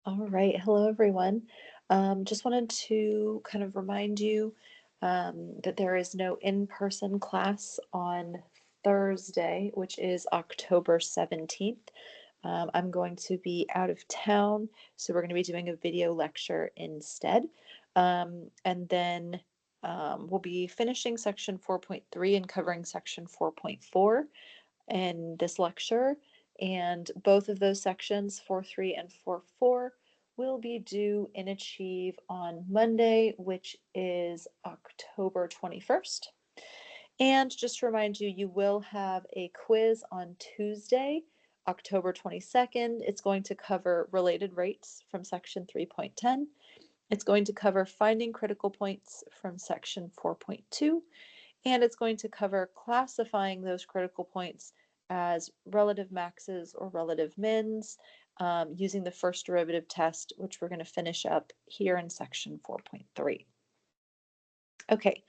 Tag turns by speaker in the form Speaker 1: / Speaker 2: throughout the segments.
Speaker 1: All right. Hello, everyone. Just wanted to kind of remind you that there is no in-person class on Thursday, which is October 17th. I'm going to be out of town, so we're going to be doing a video lecture instead. And then we'll be finishing section 4.3 and covering section 4.4 in this lecture, and both of those sections, 4.3 and 4.4, will be due in Achieve on Monday, which is October 21st. And just to remind you, you will have a quiz on Tuesday, October 22nd. It's going to cover related rates from section 3.10. It's going to cover finding critical points from section 4.2, and it's going to cover classifying those critical points as relative maxes or relative mins using the first derivative test, which we're going to finish up here in section 4.3. Okay,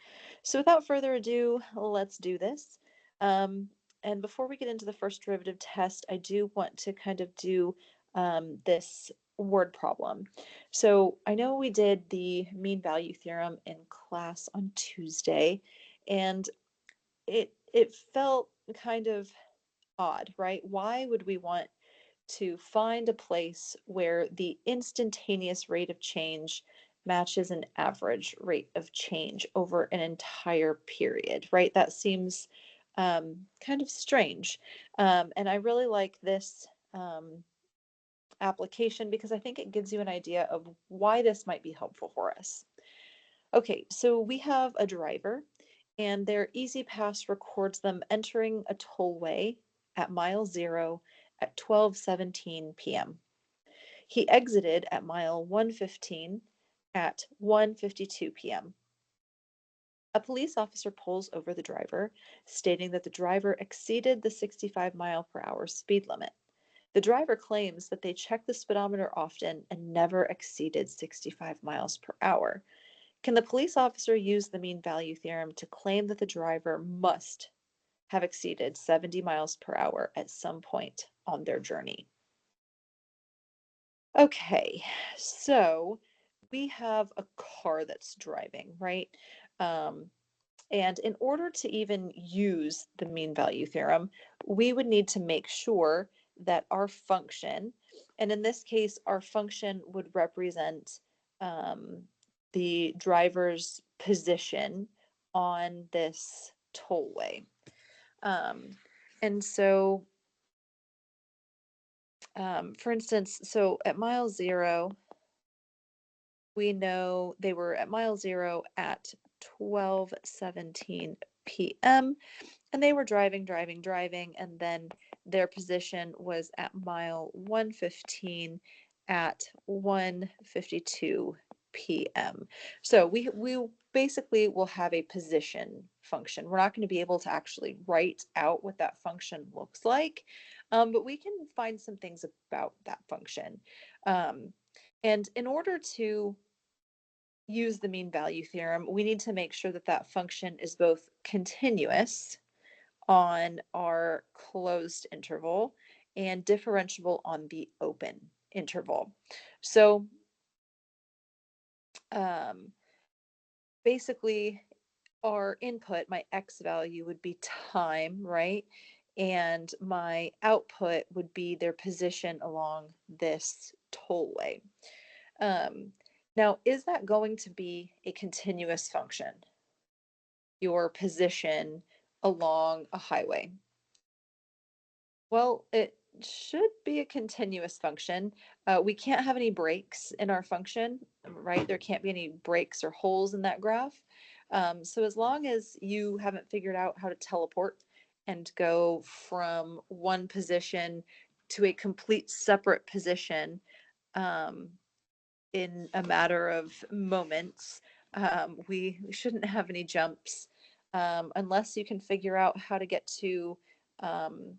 Speaker 1: so without further ado, let's do this. And before we get into the first derivative test, I do want to kind of do this word problem. So I know we did the mean value theorem in class on Tuesday, and it felt kind of odd, right? Why would we want to find a place where the instantaneous rate of change matches an average rate of change over an entire period, right? That seems kind of strange. And I really like this application because I think it gives you an idea of why this might be helpful for us. Okay, so we have a driver and their Easy Pass records them entering a tollway at mile 0 at 12:17 p.m. He exited at mile 115 at 1:52 p.m. A police officer pulls over the driver, stating that the driver exceeded the 65-mile-per-hour speed limit. The driver claims that they check the speedometer often and never exceeded 65 miles per hour. Can the police officer use the mean value theorem to claim that the driver must have exceeded 70 miles per hour at some point on their journey? Okay, so we have a car that's driving, right? Um, and in order to even use the mean value theorem, we would need to make sure that our function, and in this case, our function would represent um, the driver's position on this tollway. Um, and so, for instance, so at mile 0, we know they were at mile 0 at 12:17 p.m. and they were driving, and then their position was at mile 115 at 1:52 p.m. So we basically will have a position function. We're not going to be able to actually write out what that function looks like, but we can find some things about that function. Um, and in order to use the mean value theorem, we need to make sure that that function is both continuous on our closed interval and differentiable on the open interval. So um, basically, our input, my x value, would be time, right? And my output would be their position along this tollway. Um, Now, is that going to be a continuous function, your position along a highway? Well, it should be a continuous function. We can't have any breaks in our function, right? There can't be any breaks or holes in that graph. So as long as you haven't figured out how to teleport and go from one position to a complete separate position um, in a matter of moments, we shouldn't have any jumps unless you can figure out how to get to um,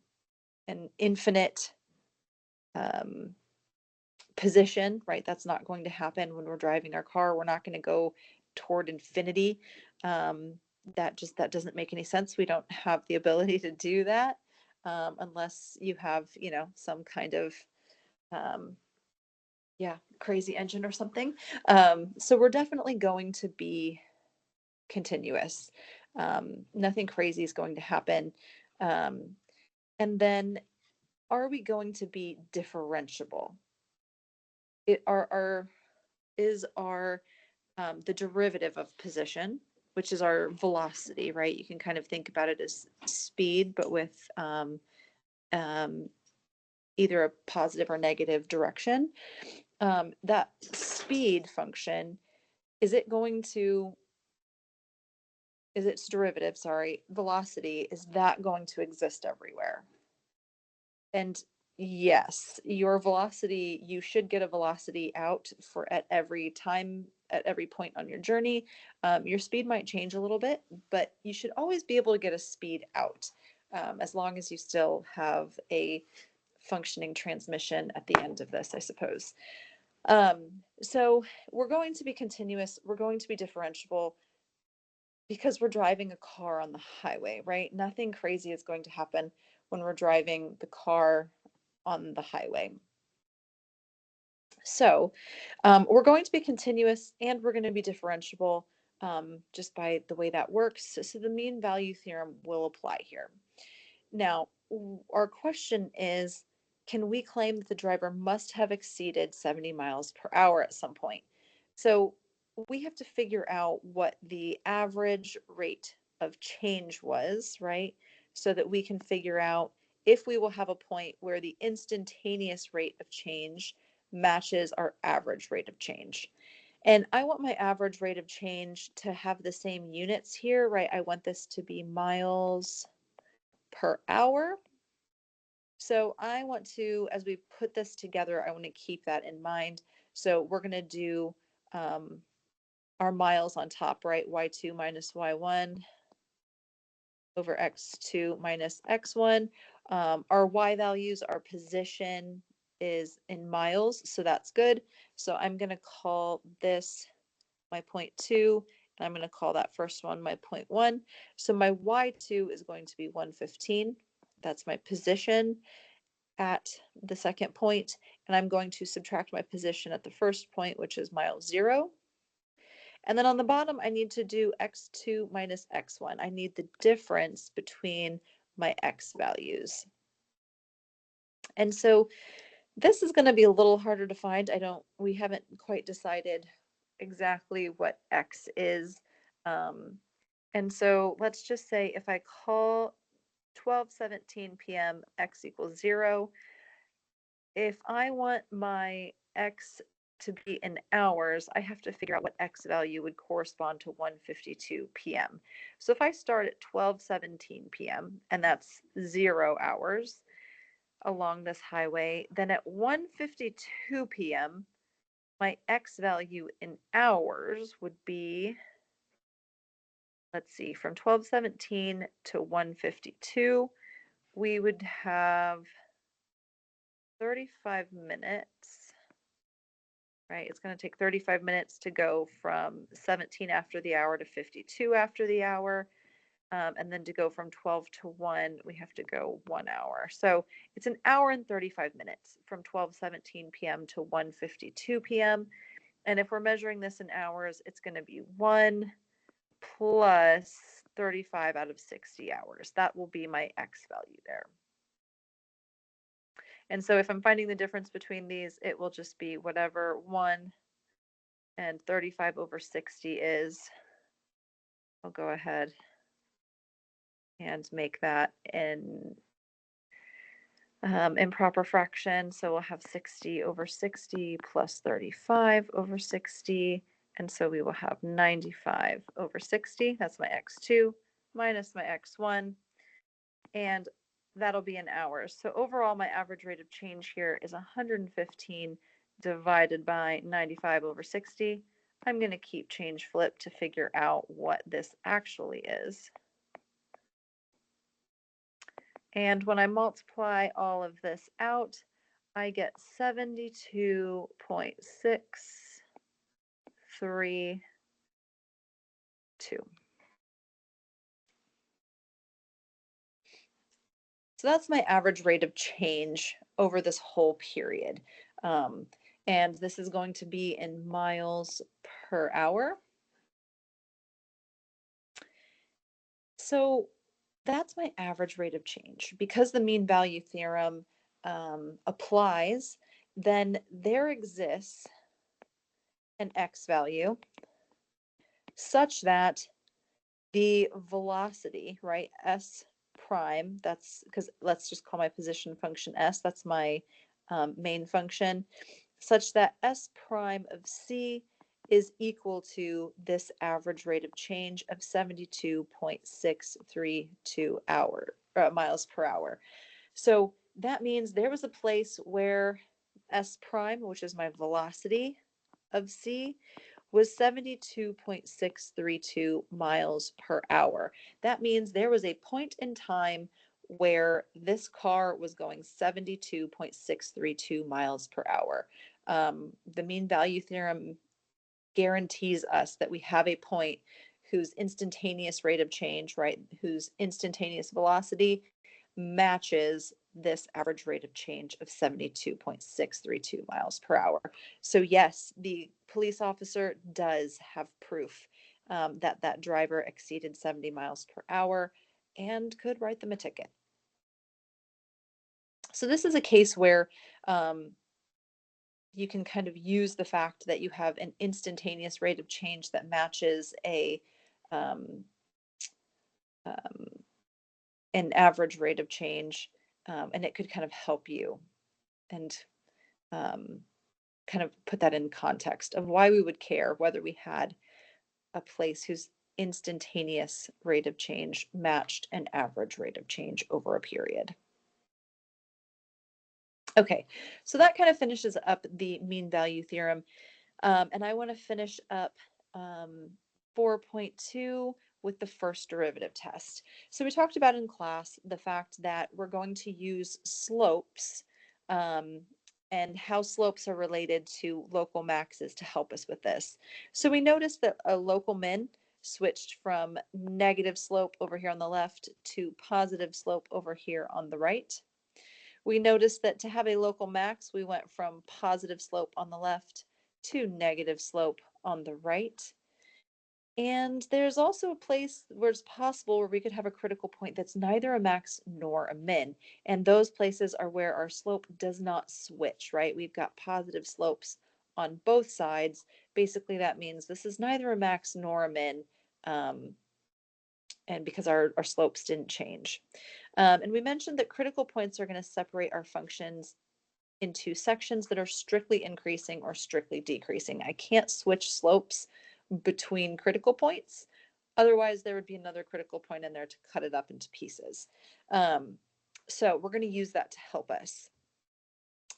Speaker 1: an infinite um, position, right? That's not going to happen when we're driving our car. We're not going to go toward infinity. Um, that doesn't make any sense. We don't have the ability to do that unless you have, some kind of um, yeah, crazy engine or something. So we're definitely going to be continuous. Nothing crazy is going to happen. Um, and then are we going to be differentiable? It are is our the derivative of position, which is our velocity, right? You can kind of think about it as speed, but with um, either a positive or negative direction. That speed function, is it going to, is its derivative, sorry, velocity, is that going to exist everywhere? And yes, your velocity, you should get a velocity out for at every time, at every point on your journey. Your speed might change a little bit, but you should always be able to get a speed out, as long as you still have a functioning transmission at the end of this, I suppose. So we're going to be continuous, we're going to be differentiable because we're driving a car on the highway, right? Nothing crazy is going to happen when we're driving the car on the highway. So we're going to be continuous and we're going to be differentiable, just by the way that works. So the mean value theorem will apply here. Now, our question is, can we claim that the driver must have exceeded 70 miles per hour at some point? So we have to figure out what the average rate of change was, right? So that we can figure out if we will have a point where the instantaneous rate of change matches our average rate of change. And I want my average rate of change to have the same units here, right? I want this to be miles per hour. So I want to, as we put this together, I want to keep that in mind. So we're going to do our miles on top, right? Y2 minus Y1 over X2 minus X1. Our Y values, our position is in miles, so that's good. So I'm going to call this my 0.2, and I'm going to call that first one my 0.1. So my Y2 is going to be 115. That's my position at the second point, and I'm going to subtract my position at the first point, which is mile 0. And then on the bottom, I need to do x2 minus x1. I need the difference between my x values. And so this is going to be a little harder to find. We haven't quite decided exactly what x is. And so let's just say if I call 12:17 p.m. x equals 0, if I want my x to be in hours, I have to figure out what x value would correspond to 1:52 p.m. So if I start at 12:17 p.m., and that's 0 hours along this highway, then at 1:52 p.m., my x value in hours would be, let's see, from 12:17 to 1:52, we would have 35 minutes, right? It's going to take 35 minutes to go from 17 after the hour to 52 after the hour. And then to go from 12 to 1, we have to go 1 hour. So it's an hour and 35 minutes from 12:17 p.m. to 1:52 p.m. And if we're measuring this in hours, it's going to be 1 plus 35 out of 60 hours. That will be my x value there. And so if I'm finding the difference between these, it will just be whatever 1 and 35 over 60 is. I'll go ahead and make that in improper fraction. So we'll have 60 over 60 plus 35 over 60. And so we will have 95 over 60. That's my x2 minus my x1. And that'll be in hours. So overall, my average rate of change here is 115 divided by 95 over 60. I'm going to keep change flip to figure out what this actually is. And when I multiply all of this out, I get 72.632. So that's my average rate of change over this whole period. And this is going to be in miles per hour. So that's my average rate of change. Because the mean value theorem applies, then there exists an x value such that the velocity, right, s prime, that's because let's just call my position function s, that's my main function, such that s prime of c is equal to this average rate of change of 72.632 miles per hour. So that means there was a place where s prime, which is my velocity of c, was 72.632 miles per hour. That means there was a point in time where this car was going 72.632 miles per hour. The mean value theorem guarantees us that we have a point whose instantaneous rate of change, right, whose instantaneous velocity matches this average rate of change of 72.632 miles per hour. So yes, the police officer does have proof that that driver exceeded 70 miles per hour and could write them a ticket. So this is a case where you can kind of use the fact that you have an instantaneous rate of change that matches um, um, an average rate of change, and it could kind of help you and um, kind of put that in context of why we would care whether we had a place whose instantaneous rate of change matched an average rate of change over a period. Okay, so that kind of finishes up the mean value theorem. And I want to finish up 4.2 with the first derivative test. So we talked about in class the fact that we're going to use slopes um, and how slopes are related to local maxes to help us with this. So we noticed that a local min switched from negative slope over here on the left to positive slope over here on the right. We noticed that to have a local max, we went from positive slope on the left to negative slope on the right. And there's also a place where it's possible where we could have a critical point that's neither a max nor a min. And those places are where our slope does not switch, right? We've got positive slopes on both sides. Basically, that means this is neither a max nor a min. And because our slopes didn't change. And we mentioned that critical points are going to separate our functions into sections that are strictly increasing or strictly decreasing. I can't switch slopes between critical points. Otherwise, there would be another critical point in there to cut it up into pieces. So we're going to use that to help us.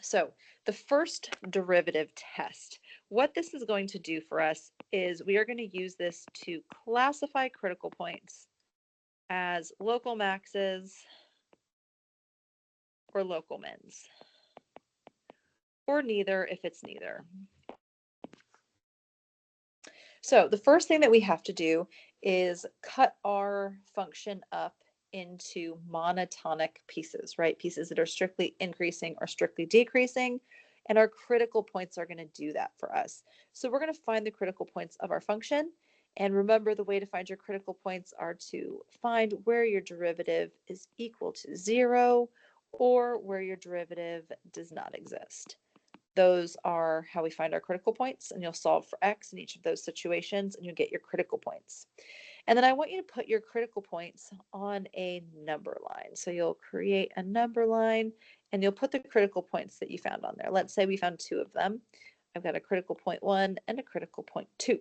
Speaker 1: So the first derivative test, what this is going to do for us is we are going to use this to classify critical points as local maxes or local mins, or neither if it's neither. So the first thing that we have to do is cut our function up into monotonic pieces, right? Pieces that are strictly increasing or strictly decreasing. And our critical points are going to do that for us. So we're going to find the critical points of our function. And remember, the way to find your critical points are to find where your derivative is equal to 0 or where your derivative does not exist. Those are how we find our critical points, and you'll solve for x in each of those situations, and you'll get your critical points. And then I want you to put your critical points on a number line. So you'll create a number line, and you'll put the critical points that you found on there. Let's say we found 2 of them. I've got a critical point 1 and a critical point 2.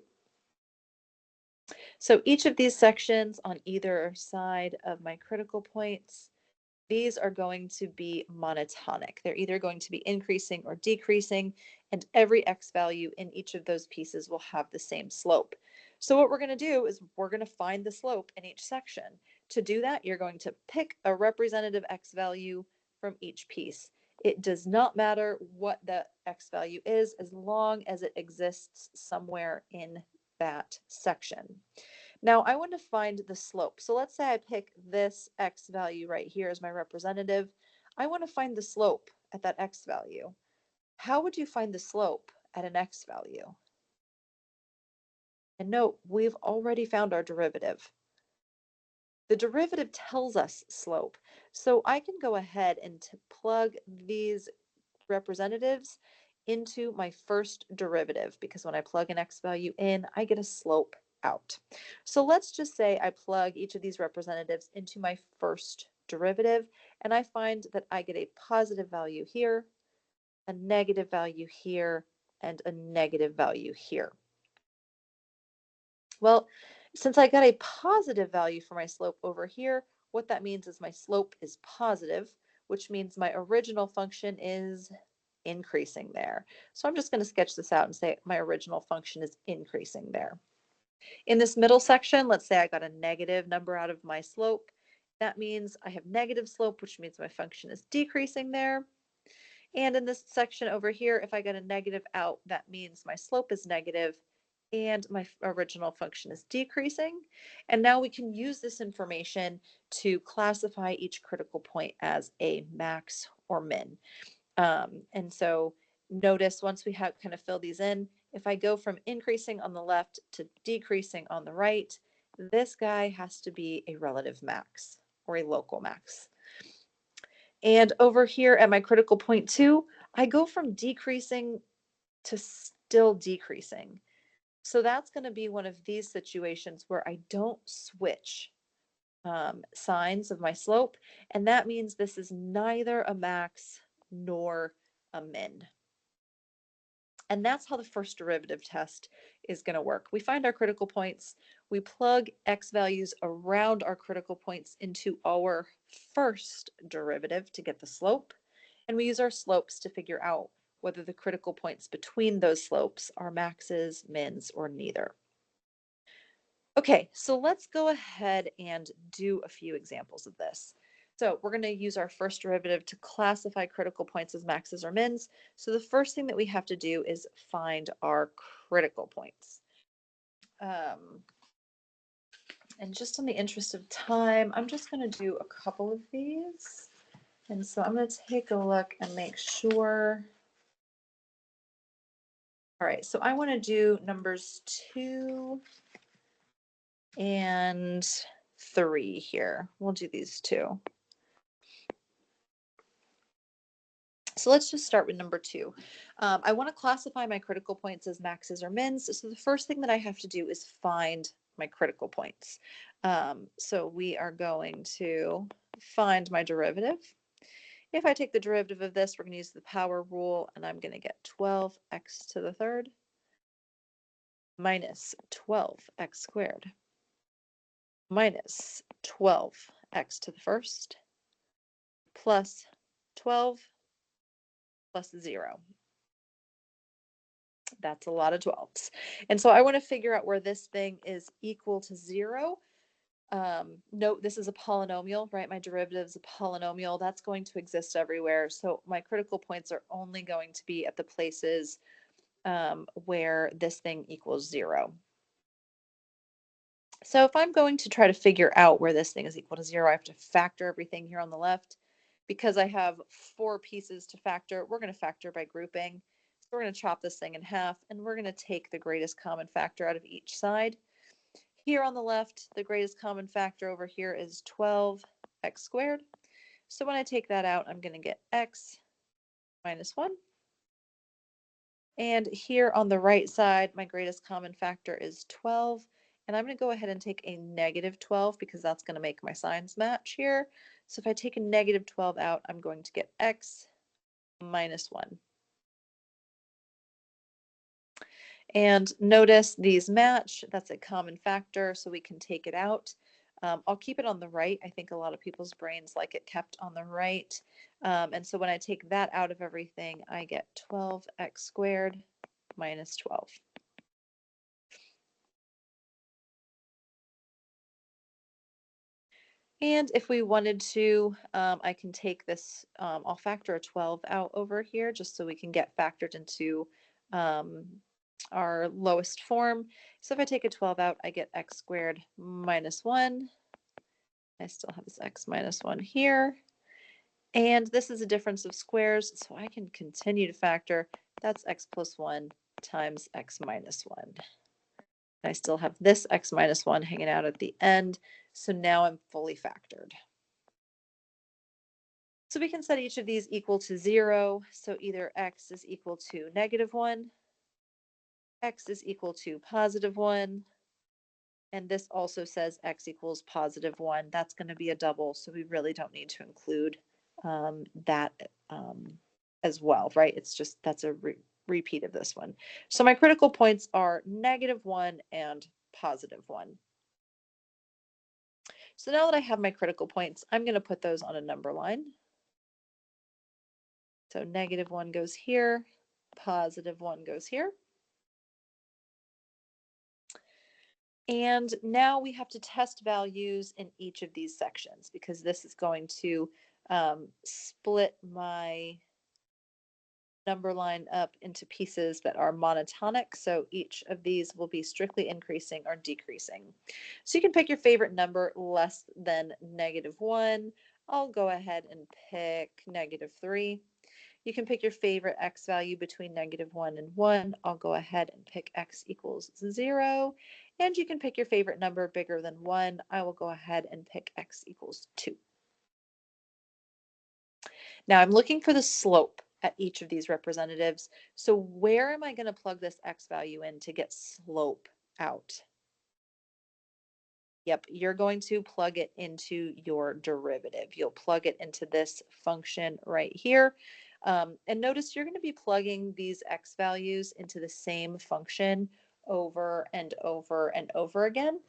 Speaker 1: So each of these sections on either side of my critical points, these are going to be monotonic. They're either going to be increasing or decreasing, and every x value in each of those pieces will have the same slope. So what we're going to do is we're going to find the slope in each section. To do that, you're going to pick a representative x value from each piece. It does not matter what the x value is as long as it exists somewhere in that section. Now I want to find the slope. So let's say I pick this x value right here as my representative. I want to find the slope at that x value. How would you find the slope at an x value? And note, we've already found our derivative. The derivative tells us slope. So I can go ahead and plug these representatives into my first derivative, because when I plug an x value in, I get a slope out. So let's just say I plug each of these representatives into my first derivative, and I find that I get a positive value here, a negative value here, and a negative value here. Well, since I got a positive value for my slope over here, what that means is my slope is positive, which means my original function is increasing there. So I'm just going to sketch this out and say my original function is increasing there. In this middle section, let's say I got a negative number out of my slope. That means I have negative slope, which means my function is decreasing there. And in this section over here, if I get a negative out, that means my slope is negative and my original function is decreasing. And now we can use this information to classify each critical point as a max or min. And so notice once we have kind of fill these in, if I go from increasing on the left to decreasing on the right, this guy has to be a relative max or a local max. And over here at my critical point 2, I go from decreasing to still decreasing. So that's going to be one of these situations where I don't switch signs of my slope. And that means this is neither a max nor a min. And that's how the first derivative test is going to work. We find our critical points, we plug x values around our critical points into our first derivative to get the slope, and we use our slopes to figure out whether the critical points between those slopes are maxes, mins, or neither. Okay, so let's go ahead and do a few examples of this. So we're going to use our first derivative to classify critical points as maxes or mins. So the first thing that we have to do is find our critical points. And just in the interest of time, I'm just going to do a couple of these. And so I'm going to take a look and make sure. All right, so I want to do numbers 2 and 3 here. We'll do these two. So let's just start with number 2. I want to classify my critical points as maxes or mins. So the first thing that I have to do is find my critical points. So we are going to find my derivative. If I take the derivative of this, we're going to use the power rule, and I'm going to get 12x to the third minus 12x squared minus 12x to the first plus 12 plus 0. That's a lot of 12s. And so I want to figure out where this thing is equal to 0. Note this is a polynomial, right? My derivative is a polynomial. That's going to exist everywhere. So my critical points are only going to be at the places where this thing equals 0. So if I'm going to try to figure out where this thing is equal to 0, I have to factor everything here on the left. Because I have 4 pieces to factor, we're going to factor by grouping. So we're going to chop this thing in half, and we're going to take the greatest common factor out of each side. Here on the left, the greatest common factor over here is 12x squared. So when I take that out, I'm going to get x minus 1. And here on the right side, my greatest common factor is 12. And I'm going to go ahead and take a negative 12 because that's going to make my signs match here. So if I take a negative 12 out, I'm going to get x minus 1. And notice these match. That's a common factor, so we can take it out. I'll keep it on the right. I think a lot of people's brains like it kept on the right. And so when I take that out of everything, I get 12x squared minus 12. And if we wanted to, I can take this, I'll factor a 12 out over here just so we can get factored into our lowest form. So if I take a 12 out, I get x squared minus 1. I still have this x minus 1 here. And this is a difference of squares, so I can continue to factor. That's x plus 1 times x minus 1. I still have this x minus 1 hanging out at the end, so now I'm fully factored. So we can set each of these equal to 0, so either x is equal to -1, x is equal to +1, and this also says x equals +1. That's going to be a double, so we really don't need to include that as well, right? It's just that's a repeat of this one. So my critical points are -1 and +1. So now that I have my critical points, I'm going to put those on a number line. So -1 goes here, +1 goes here. And now we have to test values in each of these sections because this is going to split my number line up into pieces that are monotonic. So each of these will be strictly increasing or decreasing. So you can pick your favorite number less than -1. I'll go ahead and pick -3. You can pick your favorite x value between -1 and 1. I'll go ahead and pick x equals 0. And you can pick your favorite number bigger than 1. I will go ahead and pick x equals 2. Now I'm looking for the slope at each of these representatives. So where am I going to plug this x value in to get slope out? Yep, you're going to plug it into your derivative. You'll plug it into this function right here. And notice you're going to be plugging these x values into the same function over and over and over again.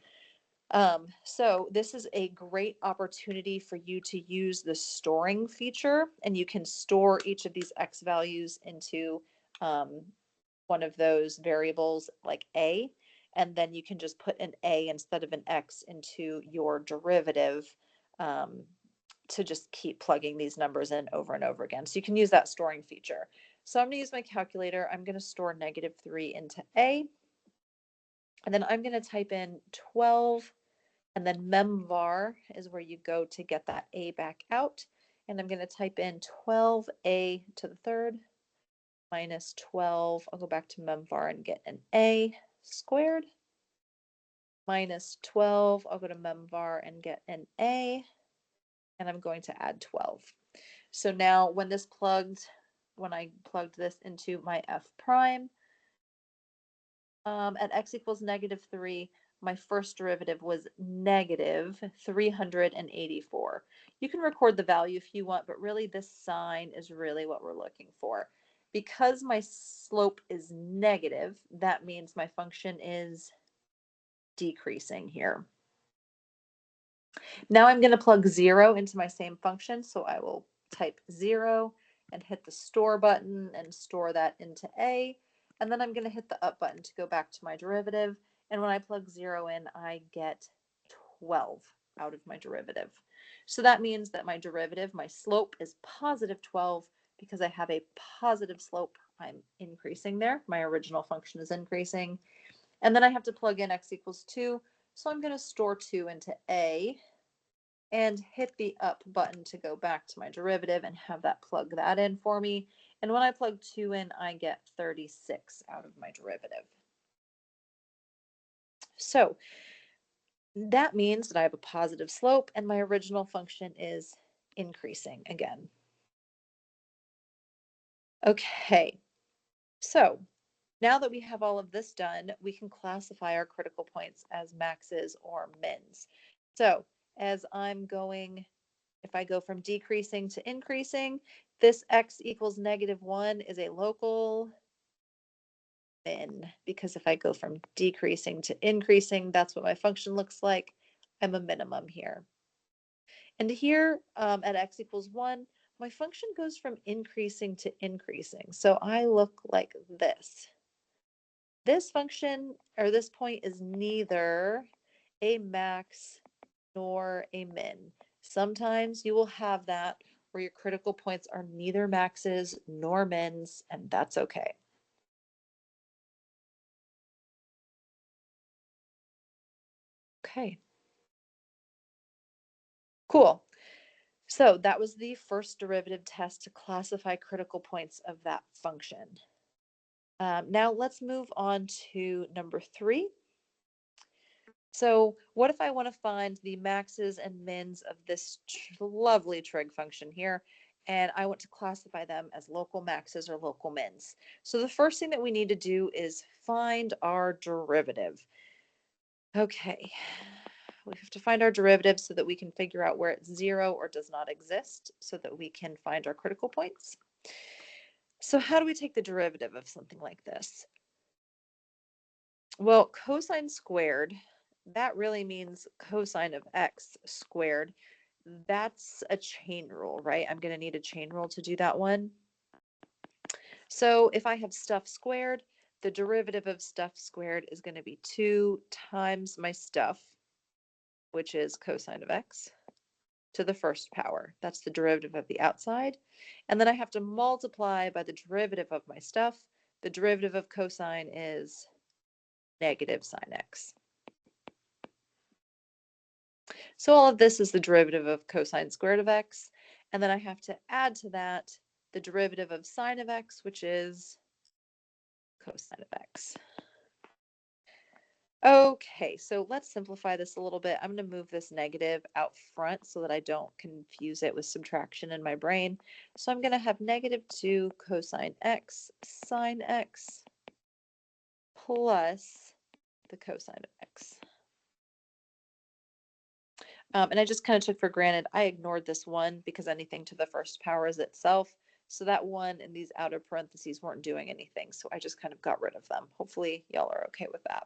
Speaker 1: So this is a great opportunity for you to use the storing feature, and you can store each of these x values into one of those variables like a, and then you can just put an a instead of an x into your derivative to just keep plugging these numbers in over and over again. So you can use that storing feature. So I'm going to use my calculator. I'm going to store -3 into a, and then I'm going to type in 12. And then memvar is where you go to get that a back out. And I'm going to type in 12a to the third minus 12. I'll go back to memvar and get an a squared minus 12. I'll go to memvar and get an a. And I'm going to add 12. So now when I plugged this into my f prime, at x equals -3, my first derivative was -384. You can record the value if you want, but really this sign is really what we're looking for. Because my slope is negative, that means my function is decreasing here. Now I'm going to plug 0 into my same function, so I will type 0 and hit the store button and store that into a. And then I'm going to hit the up button to go back to my derivative. And when I plug 0 in, I get 12 out of my derivative. So that means that my derivative, my slope, is +12 because I have a positive slope. I'm increasing there. My original function is increasing. And then I have to plug in x equals 2. So I'm going to store 2 into a and hit the up button to go back to my derivative and have that plug that in for me. And when I plug 2 in, I get 36 out of my derivative. So that means that I have a positive slope and my original function is increasing again. Okay, so now that we have all of this done, we can classify our critical points as maxes or mins. So as I'm going, if I go from decreasing to increasing, this x equals -1 is a local min, because if I go from decreasing to increasing, that's what my function looks like. I'm a minimum here. And here at x equals 1, my function goes from increasing to increasing. So I look like this. This function, or this point, is neither a max nor a min. Sometimes you will have that where your critical points are neither maxes nor mins, and that's okay. Okay. Cool. So that was the first derivative test to classify critical points of that function. Now let's move on to number 3. So what if I want to find the maxes and mins of this lovely trig function here, and I want to classify them as local maxes or local mins? So the first thing that we need to do is find our derivative. Okay, we have to find our derivative so that we can figure out where it's 0 or does not exist so that we can find our critical points. So how do we take the derivative of something like this? Well, cosine squared, that really means cosine of x squared. That's a chain rule, right? I'm going to need a chain rule to do that one. So if I have stuff squared, the derivative of stuff squared is going to be 2 times my stuff, which is cosine of x, to the first power. That's the derivative of the outside. And then I have to multiply by the derivative of my stuff. The derivative of cosine is negative sine x. So all of this is the derivative of cosine squared of x. And then I have to add to that the derivative of sine of x, which is cosine of x. Okay, so let's simplify this a little bit. I'm going to move this negative out front so that I don't confuse it with subtraction in my brain. So I'm going to have negative 2 cosine x sine x plus the cosine of x. And I just kind of took for granted, I ignored this 1 because anything to the first power is itself. So that 1 in these outer parentheses weren't doing anything. So I just kind of got rid of them. Hopefully y'all are okay with that.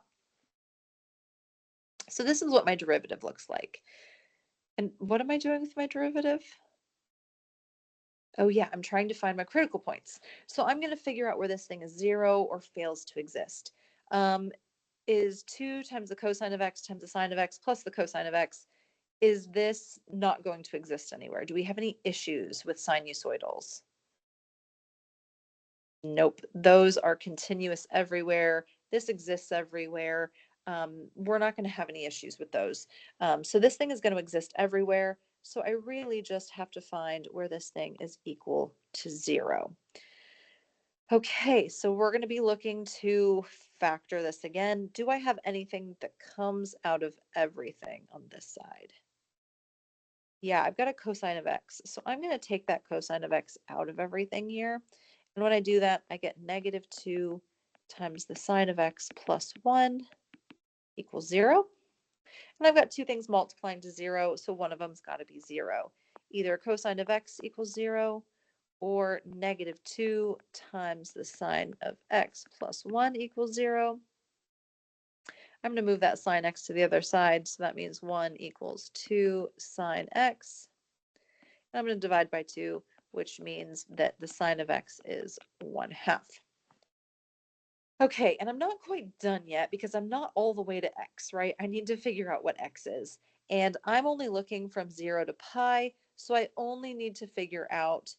Speaker 1: So this is what my derivative looks like. And what am I doing with my derivative? Oh yeah, I'm trying to find my critical points. So I'm going to figure out where this thing is 0 or fails to exist. Is 2 times the cosine of x times the sine of x plus the cosine of x, is this not going to exist anywhere? Do we have any issues with sinusoidals? Nope, those are continuous everywhere. This exists everywhere. We're not going to have any issues with those. So this thing is going to exist everywhere. So I really just have to find where this thing is equal to 0. Okay, so we're going to be looking to factor this again. Do I have anything that comes out of everything on this side? Yeah, I've got a cosine of x. So I'm going to take that cosine of x out of everything here. And when I do that, I get negative 2 times the sine of x plus 1 equals 0. And I've got two things multiplying to 0, so one of them's got to be 0. Either cosine of x equals 0 or negative 2 times the sine of x plus 1 equals 0. I'm going to move that sine x to the other side, so that means 1 equals 2 sine x. And I'm going to divide by 2, which means that the sine of x is 1/2. Okay, and I'm not quite done yet because I'm not all the way to x, right? I need to figure out what x is. And I'm only looking from 0 to pi, so I only need to figure out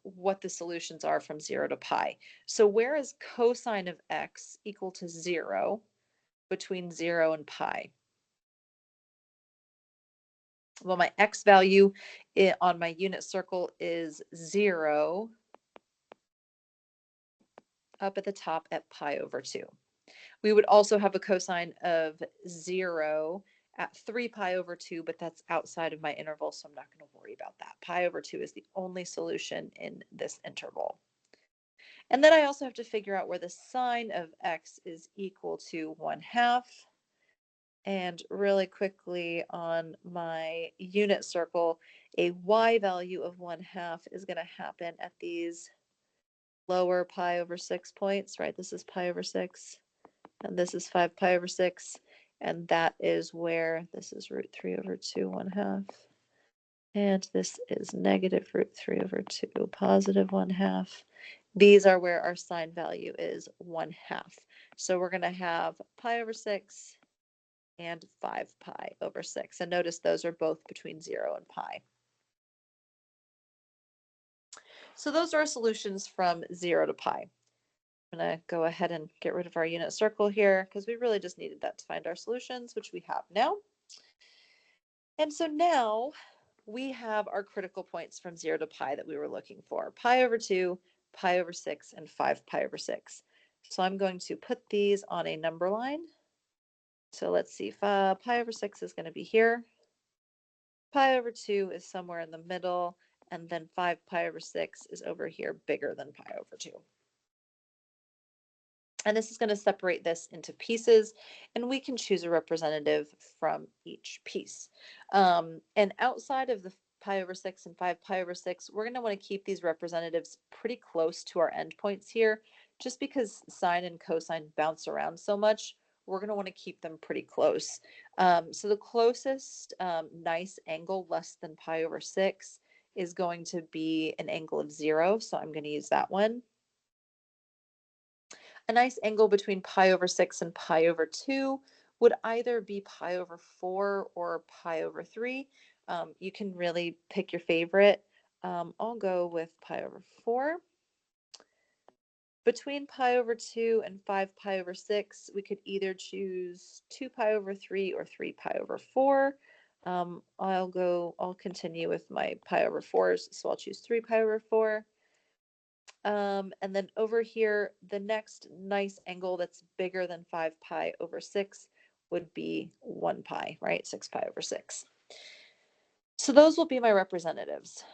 Speaker 1: what the solutions are from 0 to pi. So where is cosine of x equal to 0 between 0 and pi? Well, my x value on my unit circle is 0 up at the top at pi over 2. We would also have a cosine of 0 at 3 pi over 2, but that's outside of my interval, so I'm not going to worry about that. Pi over 2 is the only solution in this interval. And then I also have to figure out where the sine of x is equal to 1/2. And really quickly on my unit circle, a y value of 1/2 is going to happen at these lower pi over 6 points, right? This is pi over 6. And this is 5 pi over 6, and that is where this is root 3 over 2 1/2, and this is negative root 3 over 2 positive 1/2. These are where our sine value is 1/2. So we're going to have pi over 6 and 5 pi over 6, and notice those are both between 0 and pi. So those are our solutions from 0 to pi. I'm going to go ahead and get rid of our unit circle here because we really just needed that to find our solutions, which we have now. And so now we have our critical points from 0 to pi that we were looking for. Pi over 2, pi over 6, and 5 pi over 6. So I'm going to put these on a number line. So let's see, pi over 6 is going to be here. Pi over 2 is somewhere in the middle, and then 5 pi over 6 is over here, bigger than pi over 2. And this is going to separate this into pieces, and we can choose a representative from each piece. And outside of the pi over 6 and 5 pi over 6, we're going to want to keep these representatives pretty close to our endpoints here, just because sine and cosine bounce around so much. We're going to want to keep them pretty close. So the closest nice angle less than pi over 6 is going to be an angle of 0, so I'm going to use that one. A nice angle between pi over 6 and pi over 2 would either be pi over 4 or pi over 3. You can really pick your favorite. I'll go with pi over 4. Between pi over 2 and 5 pi over 6, we could either choose 2 pi over 3 or 3 pi over 4. I'll continue with my pi over 4s, so I'll choose 3 pi over 4. And then over here, the next nice angle that's bigger than 5 pi over 6 would be 1 pi, right? 6 pi over 6. So those will be my representatives.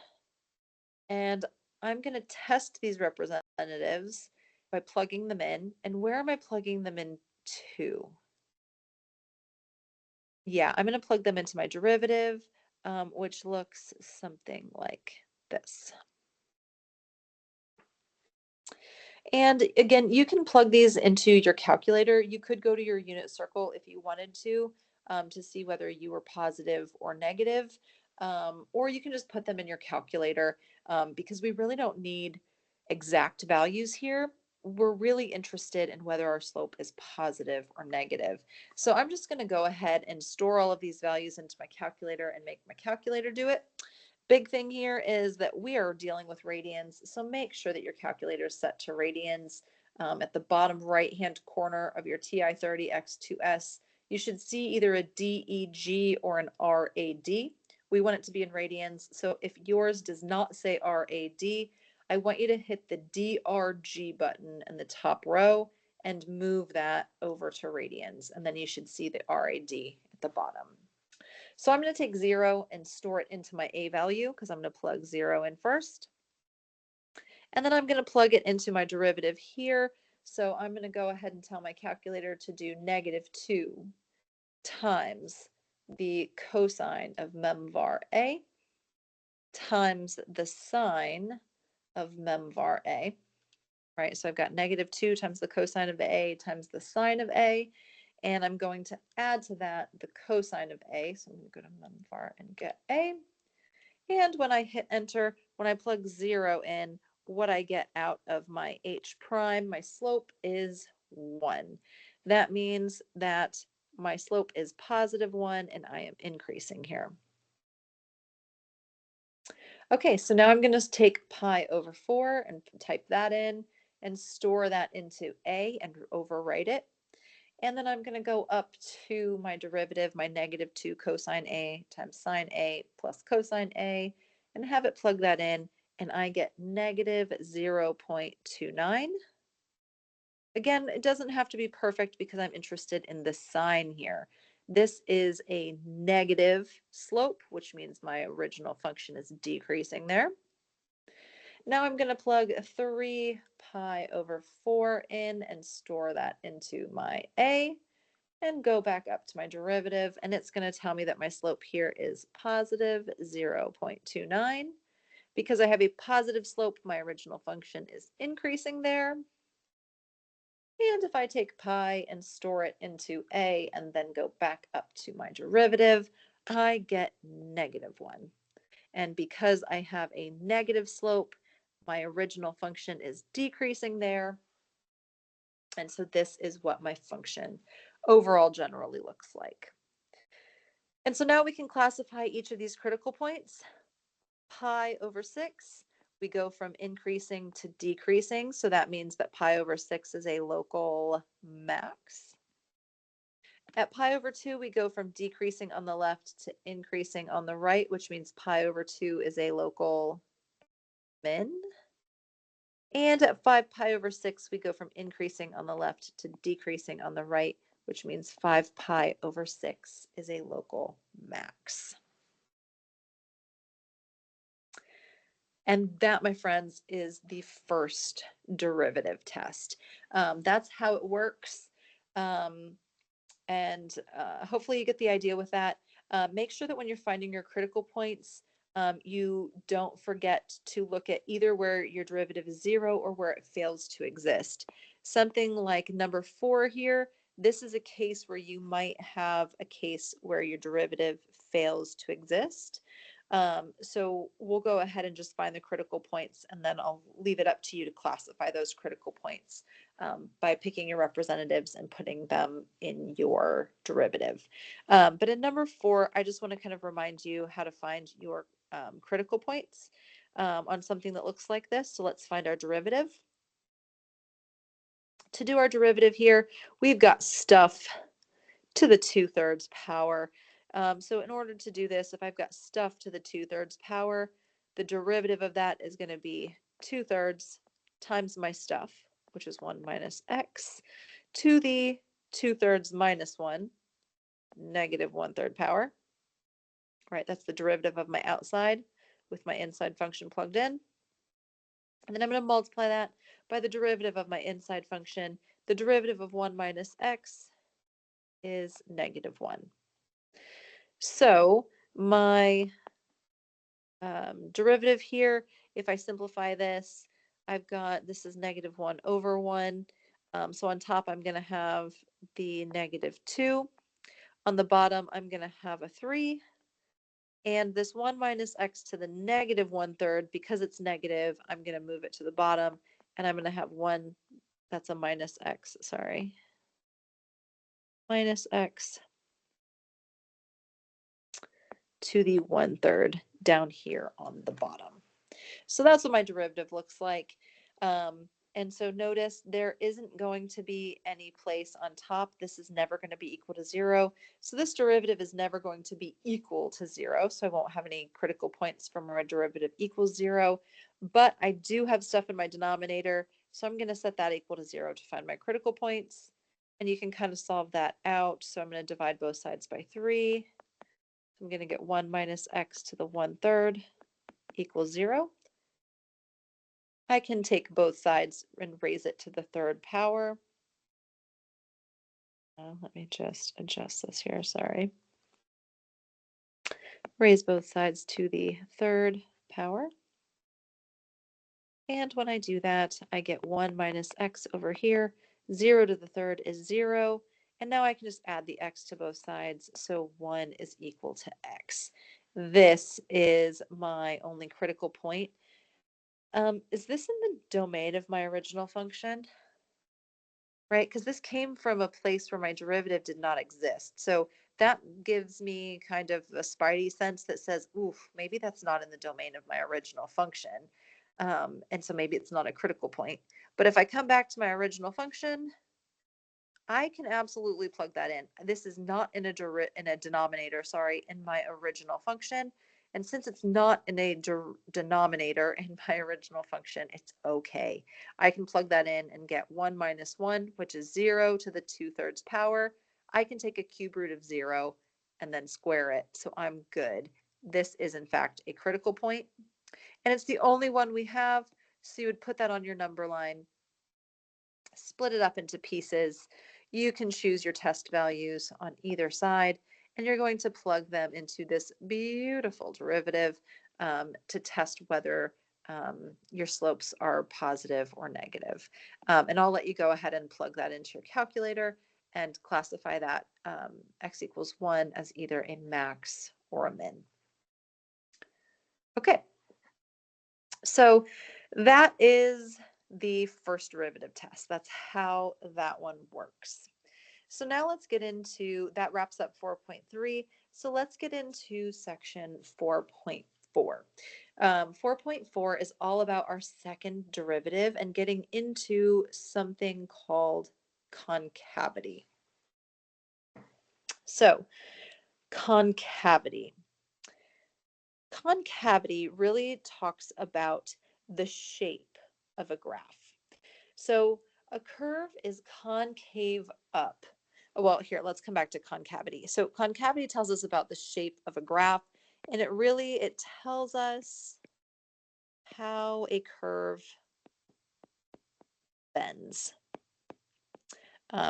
Speaker 1: And I'm going to test these representatives by plugging them in. And where am I plugging them in to? Yeah, I'm going to plug them into my derivative, which looks something like this. And again, you can plug these into your calculator. You could go to your unit circle if you wanted to see whether you were positive or negative. Or you can just put them in your calculator because we really don't need exact values here. We're really interested in whether our slope is positive or negative. So I'm just going to go ahead and store all of these values into my calculator and make my calculator do it. Big thing here is that we are dealing with radians, so make sure that your calculator is set to radians. At the bottom right-hand corner of your TI-30X2S, you should see either a DEG or an RAD. We want it to be in radians, so if yours does not say RAD, I want you to hit the DRG button in the top row and move that over to radians, and then you should see the RAD at the bottom. So I'm going to take 0 and store it into my A value because I'm going to plug 0 in first. And then I'm going to plug it into my derivative here. So I'm going to go ahead and tell my calculator to do -2 times the cosine of mem var A times the sine of mem var A. Right, so I've got -2 times the cosine of A times the sine of A. And I'm going to add to that the cosine of A. So I'm going to go to mem var and get A. And when I hit enter, when I plug 0 in, what I get out of my H prime, my slope is 1. That means that my slope is +1 and I am increasing here. Okay, so now I'm going to take pi over 4 and type that in and store that into A and overwrite it. And then I'm going to go up to my derivative, my -2 cosine A times sine A plus cosine A, and have it plug that in, and I get -0.29. Again, it doesn't have to be perfect because I'm interested in the sign here. This is a negative slope, which means my original function is decreasing there. Now I'm going to plug 3 pi over 4 in and store that into my A. And go back up to my derivative, and it's going to tell me that my slope here is +0.29. Because I have a positive slope, my original function is increasing there. And if I take pi and store it into A and then go back up to my derivative, I get -1. And because I have a negative slope, my original function is decreasing there. And so this is what my function overall generally looks like. And so now we can classify each of these critical points. Pi over 6, we go from increasing to decreasing. So that means that pi over 6 is a local max. At pi over 2, we go from decreasing on the left to increasing on the right, which means pi over 2 is a local min. And at 5 pi over 6, we go from increasing on the left to decreasing on the right, which means 5 pi over 6 is a local max. And that, my friends, is the first derivative test. That's how it works. And hopefully you get the idea with that. Make sure that when you're finding your critical points, you don't forget to look at either where your derivative is 0 or where it fails to exist. Something like number 4 here, this is a case where you might have a case where your derivative fails to exist. So we'll go ahead and just find the critical points, and then I'll leave it up to you to classify those critical points by picking your representatives and putting them in your derivative. But in number 4, I just want to kind of remind you how to find your critical points on something that looks like this. So let's find our derivative. To do our derivative here, we've got stuff to the 2/3 power. So in order to do this, if I've got stuff to the 2/3 power, the derivative of that is going to be 2/3 times my stuff, which is 1 minus x, to the 2/3 minus 1, negative 1/3 power. Right, that's the derivative of my outside with my inside function plugged in. And then I'm going to multiply that by the derivative of my inside function. The derivative of 1 minus x is negative 1. So my derivative here, if I simplify this, I've got, this is negative 1 over 1. So on top, I'm going to have the negative 2. On the bottom, I'm going to have a 3. And this 1 minus x to the negative 1/3, because it's negative, I'm going to move it to the bottom. And I'm going to have 1, that's a minus x, sorry. Minus x to the 1/3 down here on the bottom. So that's what my derivative looks like. And so notice there isn't going to be any place on top. This is never going to be equal to 0. So this derivative is never going to be equal to 0. So I won't have any critical points from my derivative equals 0. But I do have stuff in my denominator. So I'm going to set that equal to 0 to find my critical points. And you can kind of solve that out. So I'm going to divide both sides by 3. So I'm going to get 1 minus x to the 1/3 equals 0. I can take both sides and raise it to the 3rd power. Let me just adjust this here, sorry. Raise both sides to the 3rd power. And when I do that, I get 1 minus x over here. 0 to the 3rd is 0. And now I can just add the x to both sides. So 1 is equal to x. This is my only critical point. Is this in the domain of my original function? Right, because this came from a place where my derivative did not exist. So that gives me kind of a spidey sense that says, oof, maybe that's not in the domain of my original function. And so maybe it's not a critical point. But if I come back to my original function, I can absolutely plug that in. This is not in a denominator, sorry, in my original function. And since it's not in a denominator in my original function, it's okay. I can plug that in and get 1 minus 1, which is 0 to the 2/3 power. I can take a cube root of 0 and then square it. So I'm good. This is, in fact, a critical point. And it's the only one we have. So you would put that on your number line, split it up into pieces. You can choose your test values on either side, and you're going to plug them into this beautiful derivative to test whether your slopes are positive or negative. And I'll let you go ahead and plug that into your calculator and classify that x equals 1 as either a max or a min. Okay, so that is the first derivative test. That's how that one works. So now let's get into, that wraps up 4.3. So let's get into section 4.4. 4.4 is all about our second derivative and getting into something called concavity. So concavity. Concavity really talks about the shape of a graph. So a curve is concave up. Well, here, let's come back to concavity. So concavity tells us about the shape of a graph, and it tells us how a curve bends.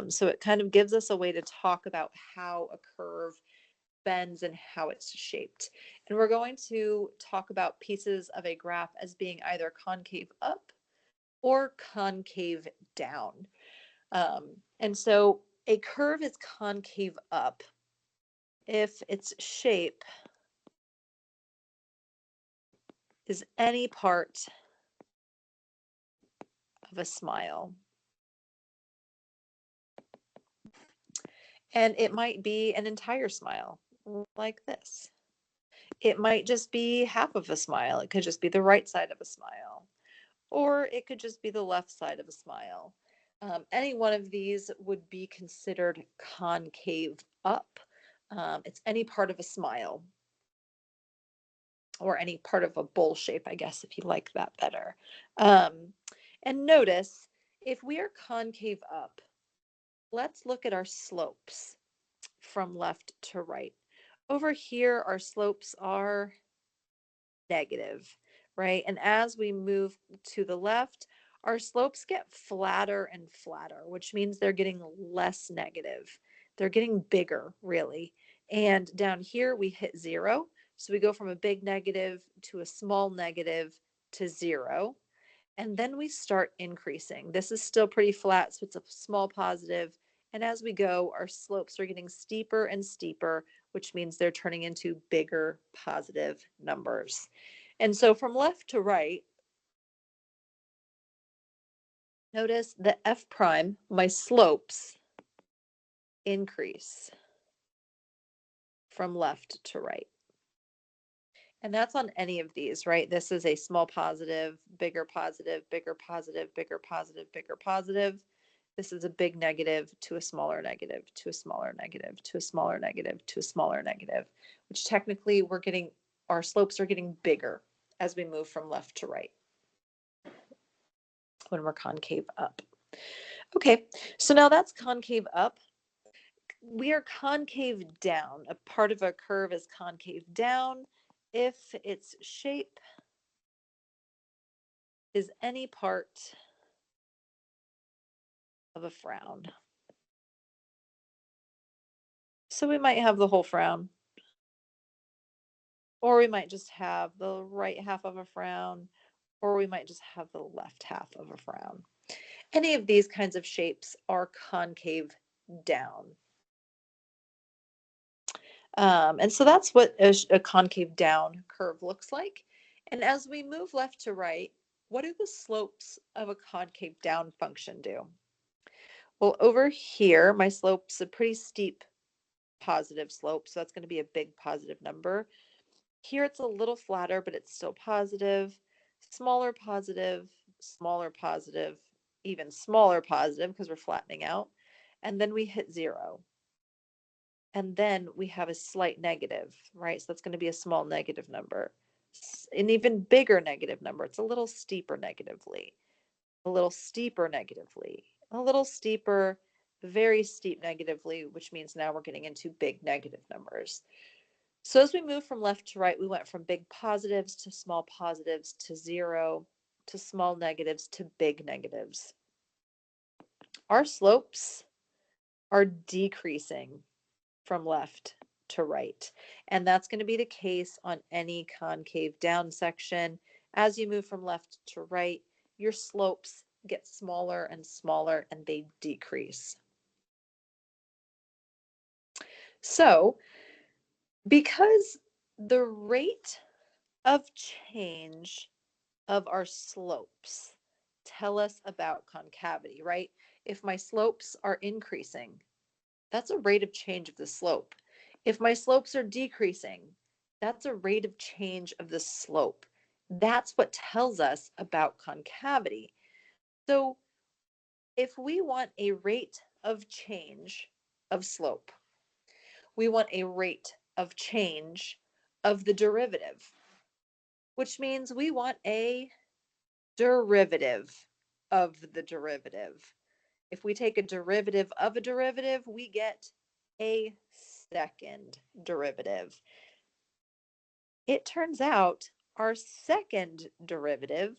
Speaker 1: So it kind of gives us a way to talk about how a curve bends and how it's shaped. And we're going to talk about pieces of a graph as being either concave up or concave down. And so a curve is concave up if its shape is any part of a smile. And it might be an entire smile, like this. It might just be half of a smile. It could just be the right side of a smile, or it could just be the left side of a smile. Any one of these would be considered concave up. It's any part of a smile, or any part of a bowl shape, I guess, if you like that better. And notice, if we are concave up, let's look at our slopes from left to right. Over here, our slopes are negative, right? And as we move to the left, our slopes get flatter and flatter, which means they're getting less negative. They're getting bigger, really. And down here, we hit 0. So we go from a big negative to a small negative to 0. And then we start increasing. This is still pretty flat, so it's a small positive. And as we go, our slopes are getting steeper and steeper, which means they're turning into bigger positive numbers. And so from left to right, notice the F prime, my slopes, increase from left to right. And that's on any of these, right? This is a small positive, bigger positive, bigger positive, bigger positive, bigger positive. This is a big negative to a smaller negative, to a smaller negative, to a smaller negative, to a smaller negative, which technically our slopes are getting bigger as we move from left to right when we're concave up. Okay, so now that's concave up. We are concave down. A part of a curve is concave down if its shape is any part of a frown. So we might have the whole frown, or we might just have the right half of a frown, or we might just have the left half of a frown. Any of these kinds of shapes are concave down. And so that's what a concave down curve looks like. And as we move left to right, what do the slopes of a concave down function do? Well, over here, my slope's a pretty steep positive slope, so that's going to be a big positive number. Here it's a little flatter, but it's still positive, smaller positive, smaller positive, even smaller positive because we're flattening out. And then we hit 0. And then we have a slight negative, right? So that's going to be a small negative number. An even bigger negative number. It's a little steeper negatively, a little steeper negatively, a little steeper, very steep negatively, which means now we're getting into big negative numbers. So as we move from left to right, we went from big positives to small positives to 0 to small negatives to big negatives. Our slopes are decreasing from left to right. And that's going to be the case on any concave down section. As you move from left to right, your slopes get smaller and smaller and they decrease. So, because the rate of change of our slopes tell us about concavity, right? If my slopes are increasing, that's a rate of change of the slope. If my slopes are decreasing, that's a rate of change of the slope. That's what tells us about concavity. So if we want a rate of change of slope, We want a rate of change of the derivative, which means we want a derivative of the derivative. If we take a derivative of a derivative, we get a second derivative. It turns out our second derivative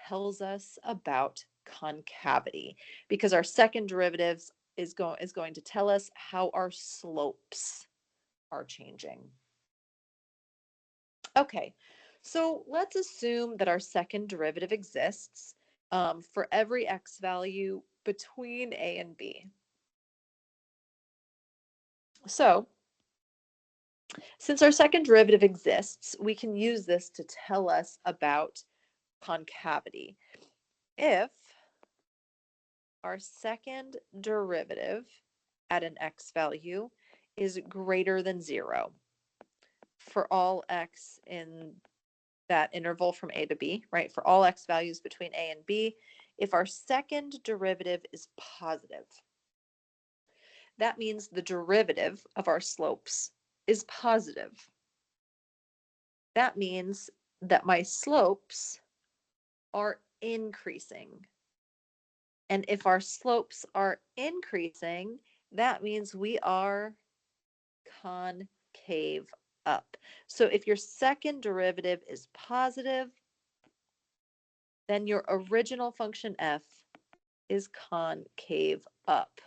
Speaker 1: tells us about concavity because our second derivative is going to tell us how our slopes are changing. Okay, so let's assume that our second derivative exists for every x value between a and b. So since our second derivative exists, we can use this to tell us about concavity. If our second derivative at an x value is greater than 0 for all x in that interval from a to b, right? For all x values between a and b, if our second derivative is positive, that means the derivative of our slopes is positive. That means that my slopes are increasing. And if our slopes are increasing, that means we are concave up. So if your second derivative is positive, then your original function f is concave up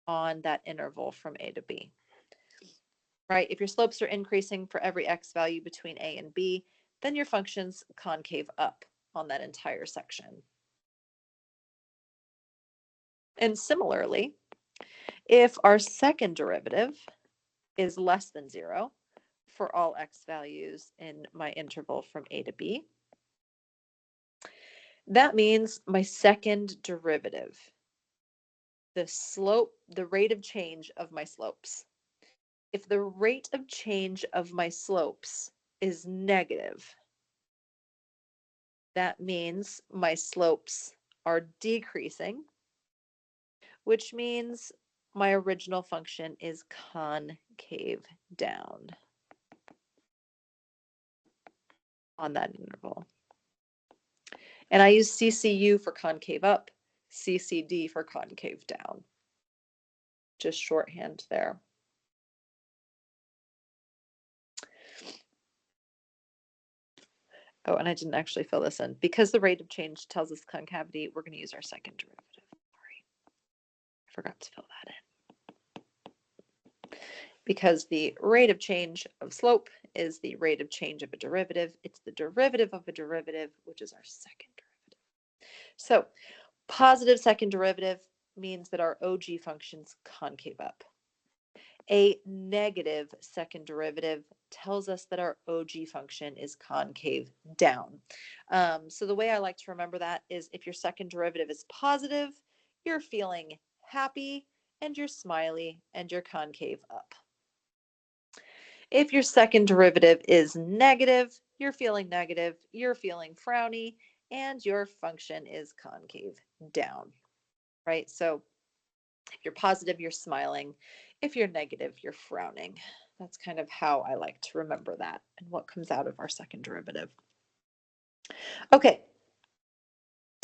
Speaker 1: on that interval from a to b. Right? If your slopes are increasing for every x value between a and b, then your function's concave up on that entire section. And similarly, if our second derivative is less than 0 for all x values in my interval from a to b, that means my second derivative, the slope, the rate of change of my slopes. If the rate of change of my slopes is negative, that means my slopes are decreasing, which means my original function is concave down on that interval. And I use CCU for concave up, CCD for concave down. Just shorthand there. Oh, and I didn't actually fill this in. Because the rate of change tells us concavity, we're going to use our second derivative. Sorry, I forgot to fill that in. Because the rate of change of slope is the rate of change of a derivative. It's the derivative of a derivative, which is our second derivative. So positive second derivative means that our OG function's concave up. A negative second derivative tells us that our OG function is concave down. So the way I like to remember that is if your second derivative is positive, you're feeling happy and you're smiley and you're concave up. If your second derivative is negative, you're feeling negative, you're feeling frowny, and your function is concave down, right? So if you're positive, you're smiling. If you're negative, you're frowning. That's kind of how I like to remember that and what comes out of our second derivative. Okay,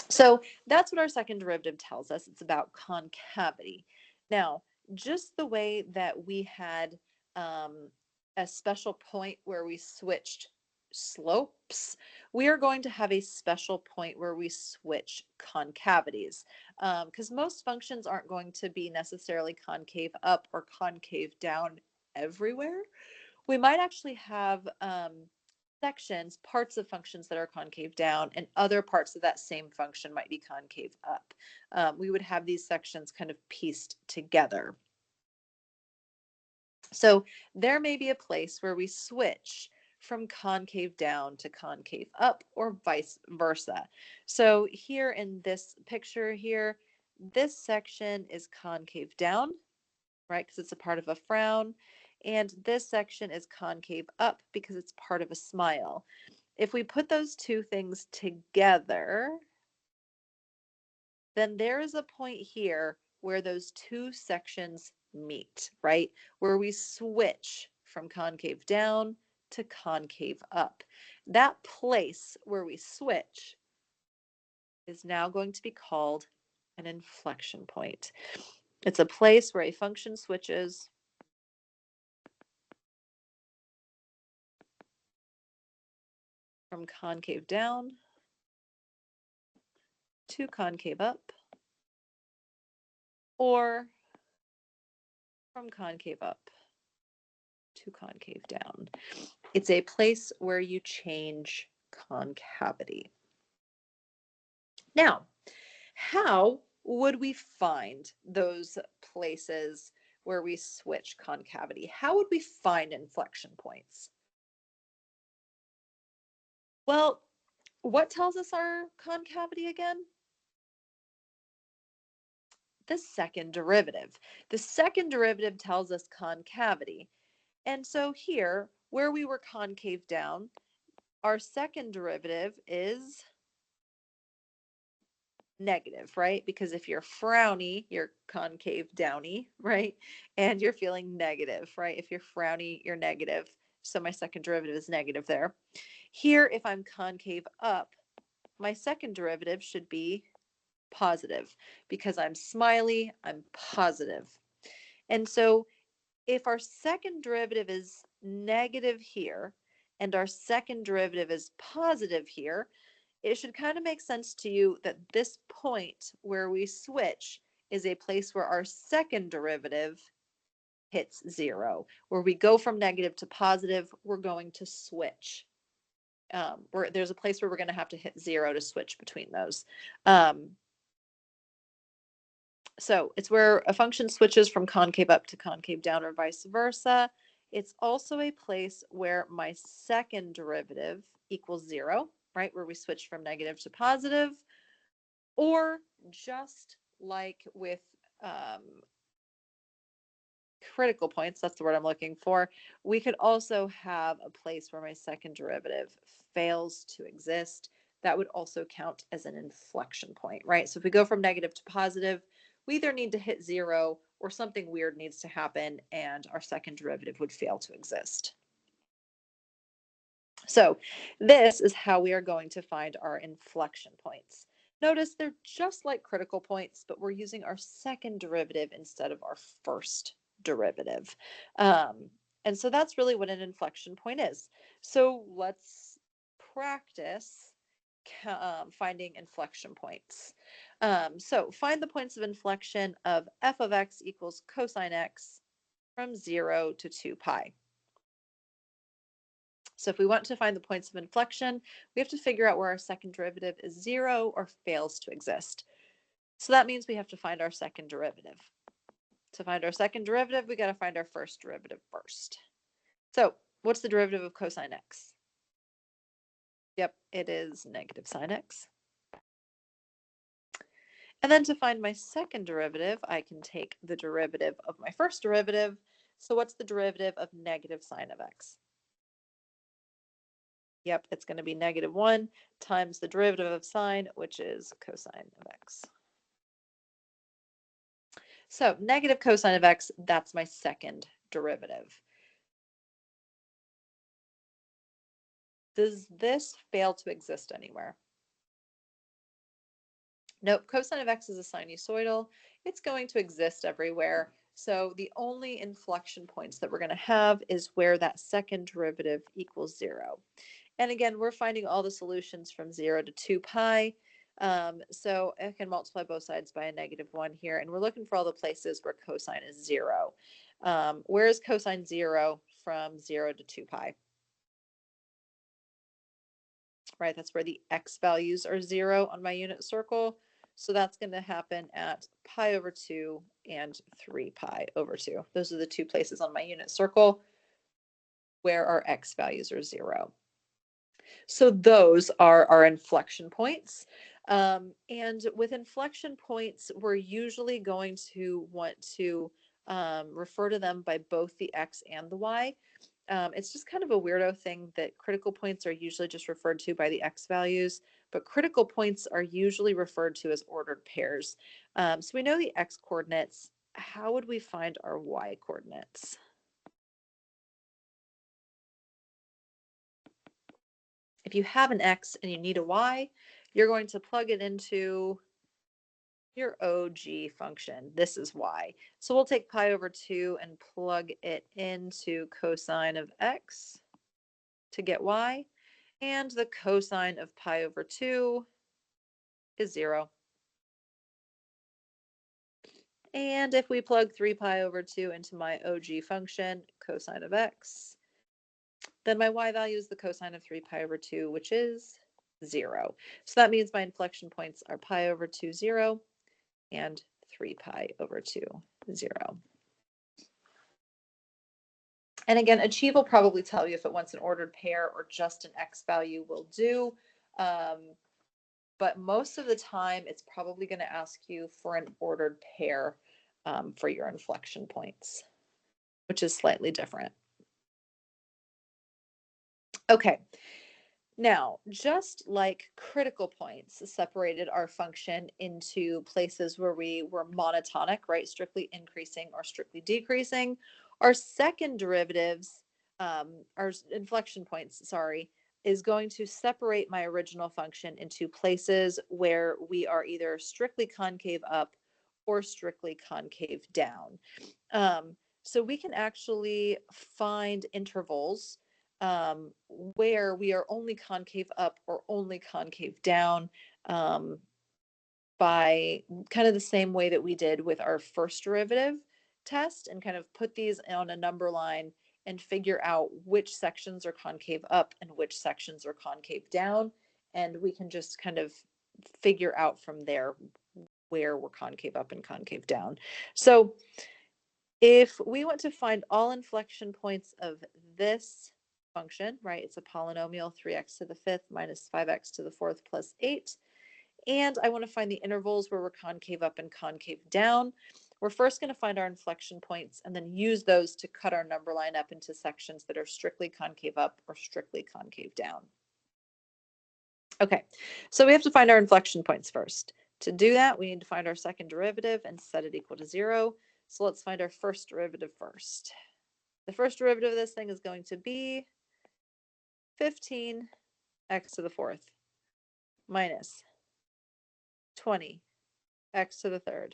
Speaker 1: so that's what our second derivative tells us. It's about concavity. Now, just the way that we had a special point where we switched slopes, we are going to have a special point where we switch concavities because most functions aren't going to be necessarily concave up or concave down everywhere. We might actually have sections, parts of functions that are concave down, and other parts of that same function might be concave up. We would have these sections kind of pieced together. So there may be a place where we switch from concave down to concave up or vice versa. So here in this picture here, this section is concave down, right? Because it's a part of a frown. And this section is concave up because it's part of a smile. If we put those two things together, then there is a point here where those two sections meet, right? Where we switch from concave down to concave up. That place where we switch is now going to be called an inflection point. It's a place where a function switches from concave down to concave up, or from concave up to concave down. It's a place where you change concavity. Now, how would we find those places where we switch concavity? How would we find inflection points? Well, what tells us our concavity again? The second derivative. The second derivative tells us concavity. And so here, where we were concave down, our second derivative is negative, right? Because if you're frowny, you're concave downy, right? And you're feeling negative, right? If you're frowny, you're negative. So my second derivative is negative there. Here, if I'm concave up, my second derivative should be positive. Because I'm smiley, I'm positive. And so if our second derivative is negative here and our second derivative is positive here, it should kind of make sense to you that this point where we switch is a place where our second derivative hits 0. Where we go from negative to positive, we're going to switch. There's a place where we're going to have to hit 0 to switch between those. So it's where a function switches from concave up to concave down or vice versa. It's also a place where my second derivative equals 0, right? Where we switch from negative to positive. Or just like with critical points, that's the word I'm looking for, we could also have a place where my second derivative fails to exist. That would also count as an inflection point, right? So if we go from negative to positive, we either need to hit 0 or something weird needs to happen and our second derivative would fail to exist. So this is how we are going to find our inflection points. Notice they're just like critical points, but we're using our second derivative instead of our first derivative. And so that's really what an inflection point is. So let's practice finding inflection points. So find the points of inflection of f of x equals cosine x from 0 to 2 pi. So if we want to find the points of inflection, we have to figure out where our second derivative is 0 or fails to exist. So that means we have to find our second derivative. To find our second derivative, we got to find our first derivative first. So what's the derivative of cosine x? Yep, it is negative sine x. And then to find my second derivative, I can take the derivative of my first derivative. So what's the derivative of negative sine of x? Yep, it's going to be negative 1 times the derivative of sine, which is cosine of x. So negative cosine of x, that's my second derivative. Does this fail to exist anywhere? Nope, cosine of x is a sinusoidal. It's going to exist everywhere. So the only inflection points that we're going to have is where that second derivative equals 0. And again, we're finding all the solutions from 0 to 2 pi. So I can multiply both sides by a negative 1 here. And we're looking for all the places where cosine is 0. Where is cosine 0 from 0 to 2 pi? Right, that's where the x values are 0 on my unit circle. So that's going to happen at pi over 2 and 3 pi over 2. Those are the two places on my unit circle where our x values are 0. So those are our inflection points. And with inflection points, we're usually going to want to refer to them by both the x and the y. It's just kind of a weirdo thing that critical points are usually just referred to by the x values, but critical points are usually referred to as ordered pairs. So we know the x coordinates how would we find our y coordinates? If you have an x and you need a y, you're going to plug it into your OG function. This is y. So we'll take pi over 2 and plug it into cosine of x to get y. And the cosine of pi over 2 is 0. And if we plug 3 pi over 2 into my OG function, cosine of x, then my y value is the cosine of 3 pi over 2, which is 0. So that means my inflection points are pi over 2, 0, and 3 pi over 2, 0. And again, Achieve will probably tell you if it wants an ordered pair or just an x value will do. But most of the time, it's probably going to ask you for an ordered pair for your inflection points, which is slightly different. Okay. Now, just like critical points separated our function into places where we were monotonic, right, strictly increasing or strictly decreasing, our second derivatives, our inflection points, sorry, is going to separate my original function into places where we are either strictly concave up or strictly concave down. So we can actually find intervals where we are only concave up or only concave down by kind of the same way that we did with our first derivative test, and kind of put these on a number line and figure out which sections are concave up and which sections are concave down. And we can just kind of figure out from there where we're concave up and concave down. So if we want to find all inflection points of this function, right, it's a polynomial, 3x to the 5th minus 5x to the 4th plus 8, and I want to find the intervals where we're concave up and concave down, we're first going to find our inflection points and then use those to cut our number line up into sections that are strictly concave up or strictly concave down. Okay, so we have to find our inflection points first. To do that, we need to find our second derivative and set it equal to 0. So let's find our first derivative first. The first derivative of this thing is going to be 15x to the 4th minus 20x to the 3rd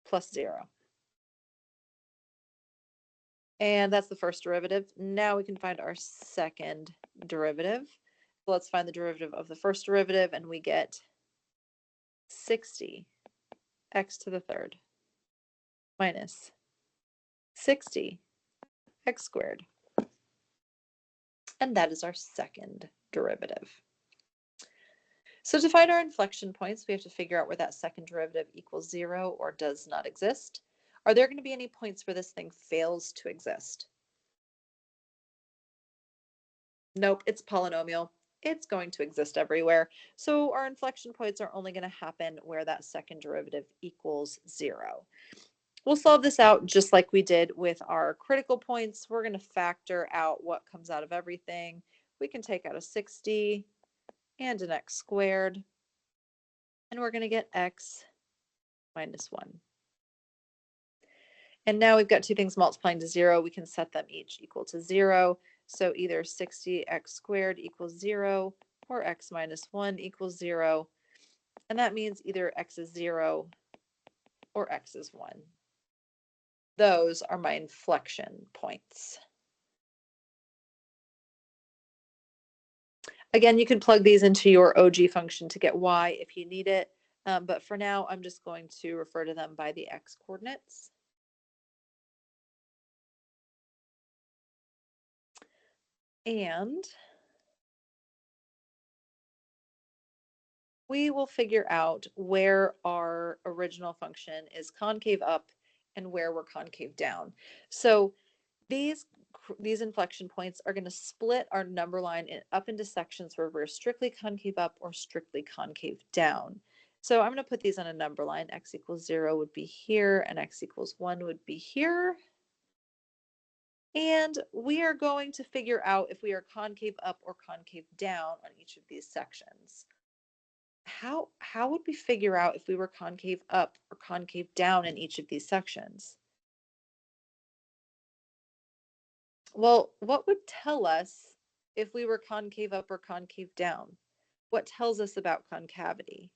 Speaker 1: plus 0. And that's the first derivative. Now we can find our second derivative. So let's find the derivative of the first derivative, and we get 60x to the 3rd minus 60x squared. And that is our second derivative. So to find our inflection points, we have to figure out where that second derivative equals 0 or does not exist. Are there going to be any points where this thing fails to exist? Nope, it's polynomial. It's going to exist everywhere. So our inflection points are only going to happen where that second derivative equals 0. We'll solve this out just like we did with our critical points. We're going to factor out what comes out of everything. We can take out a 60 and an x squared, and we're going to get x minus 1. And now we've got two things multiplying to 0. We can set them each equal to 0. So either 60x squared equals 0 or x minus 1 equals 0. And that means either x is 0 or x is 1. Those are my inflection points. Again, you can plug these into your OG function to get y if you need it. But for now, I'm just going to refer to them by the x coordinates. And we will figure out where our original function is concave up and where we're concave down. So these inflection points are going to split our number line up into sections where we're strictly concave up or strictly concave down. So I'm going to put these on a number line. X equals 0 would be here, and x equals 1 would be here. And we are going to figure out if we are concave up or concave down on each of these sections. how would we figure out if we were concave up or concave down in each of these sections? Well, what would tell us if we were concave up or concave down? What tells us about concavity?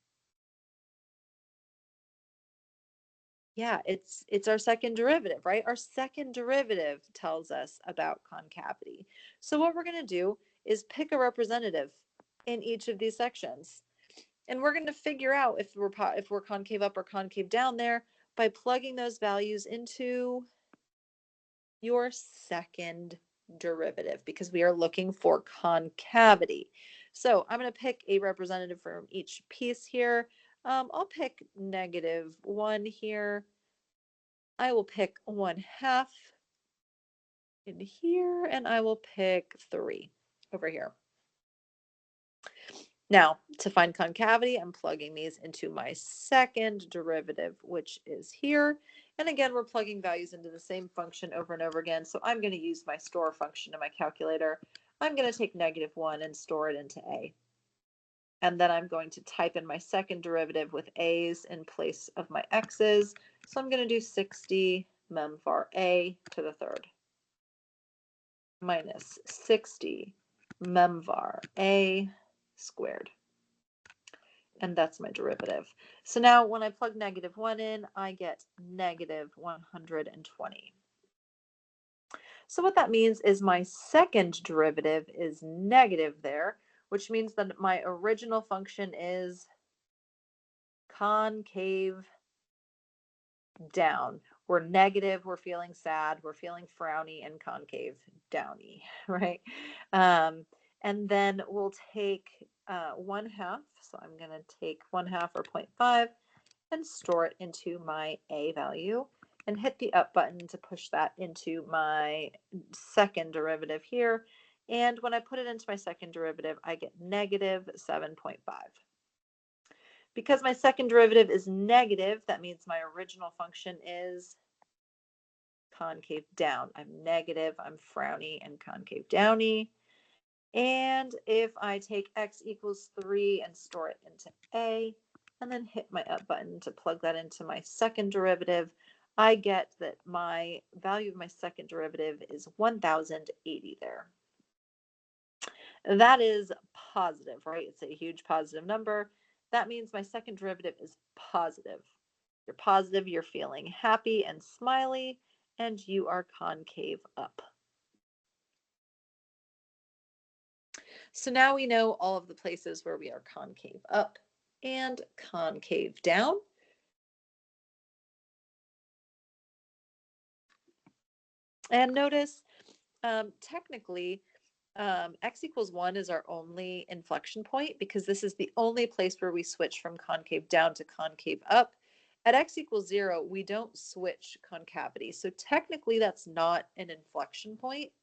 Speaker 1: Yeah, it's our second derivative, right? Our second derivative tells us about concavity. So what we're going to do is pick a representative in each of these sections. And we're going to figure out if we're concave up or concave down there by plugging those values into your second derivative because we are looking for concavity. So I'm going to pick a representative from each piece here. I'll pick -1 here. I will pick 1/2 in here, and I will pick 3 over here. Now, to find concavity, I'm plugging these into my second derivative, which is here. And again, we're plugging values into the same function over and over again. So I'm going to use my store function in my calculator. I'm going to take -1 and store it into a. And then I'm going to type in my second derivative with a's in place of my x's. So I'm going to do 60 mem var a to the third minus 60 mem var a squared. And that's my derivative. So now when I plug -1 in, I get -120. So what that means is my second derivative is negative there, which means that my original function is concave down. We're negative, we're feeling sad, we're feeling frowny, and concave downy, right? Um, and then we'll take 1/2. So I'm going to take 1/2 or 0.5 and store it into my a value and hit the up button to push that into my second derivative here. And when I put it into my second derivative, I get -7.5. Because my second derivative is negative, that means my original function is concave down. I'm negative, I'm frowny, and concave downy. And if I take x equals 3 and store it into a, and then hit my up button to plug that into my second derivative, I get that my value of my second derivative is 1080 there. That is positive, right? It's a huge positive number. That means my second derivative is positive. You're positive, you're feeling happy and smiley, and you are concave up. So now we know all of the places where we are concave up and concave down. And notice, technically, x equals 1 is our only inflection point because this is the only place where we switch from concave down to concave up. At x equals 0, we don't switch concavity. So technically, that's not an inflection point.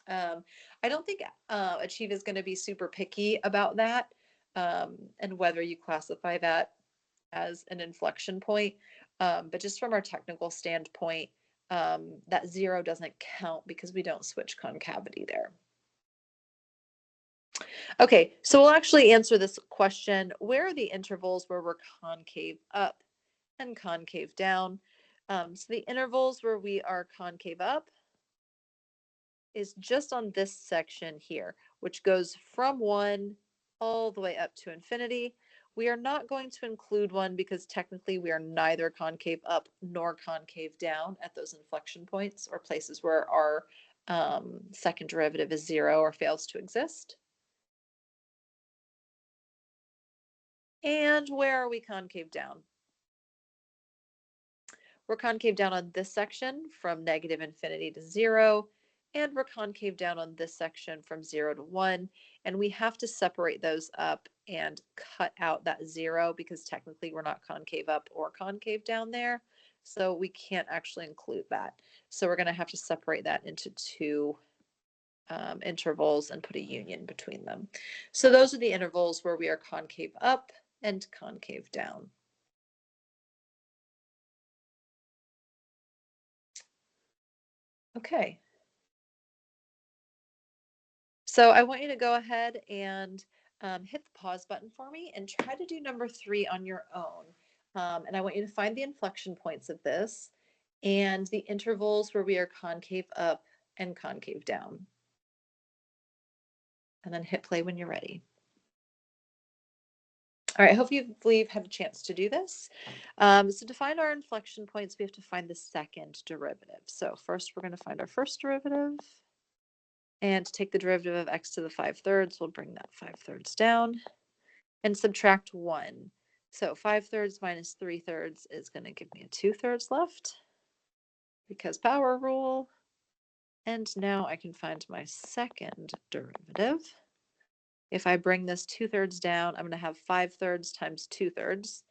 Speaker 1: I don't think Achieve is going to be super picky about that and whether you classify that as an inflection point. But just from our technical standpoint, that 0 doesn't count because we don't switch concavity there. Okay, so we'll actually answer this question. Where are the intervals where we're concave up and concave down? So the intervals where we are concave up is just on this section here, which goes from 1 all the way up to infinity. We are not going to include 1 because technically we are neither concave up nor concave down at those inflection points or places where our second derivative is 0 or fails to exist. And where are we concave down? We're concave down on this section from -infinity to 0, and we're concave down on this section from 0 to 1. And we have to separate those up and cut out that 0 because technically we're not concave up or concave down there. So we can't actually include that. So we're going to have to separate that into two intervals and put a union between them. So those are the intervals where we are concave up and concave down. Okay. So I want you to go ahead and hit the pause button for me and try to do number 3 on your own. And I want you to find the inflection points of this and the intervals where we are concave up and concave down. And then hit play when you're ready. All right, hopefully you've had a chance to do this. So to find our inflection points, we have to find the second derivative. So first we're going to find our first derivative. And to take the derivative of x to the 5/3, we'll bring that 5/3 down and subtract 1. So 5/3 minus 3/3 is going to give me a 2/3 left because power rule. And now I can find my second derivative. If I bring this 2/3 down, I'm going to have 5/3 times 2/3.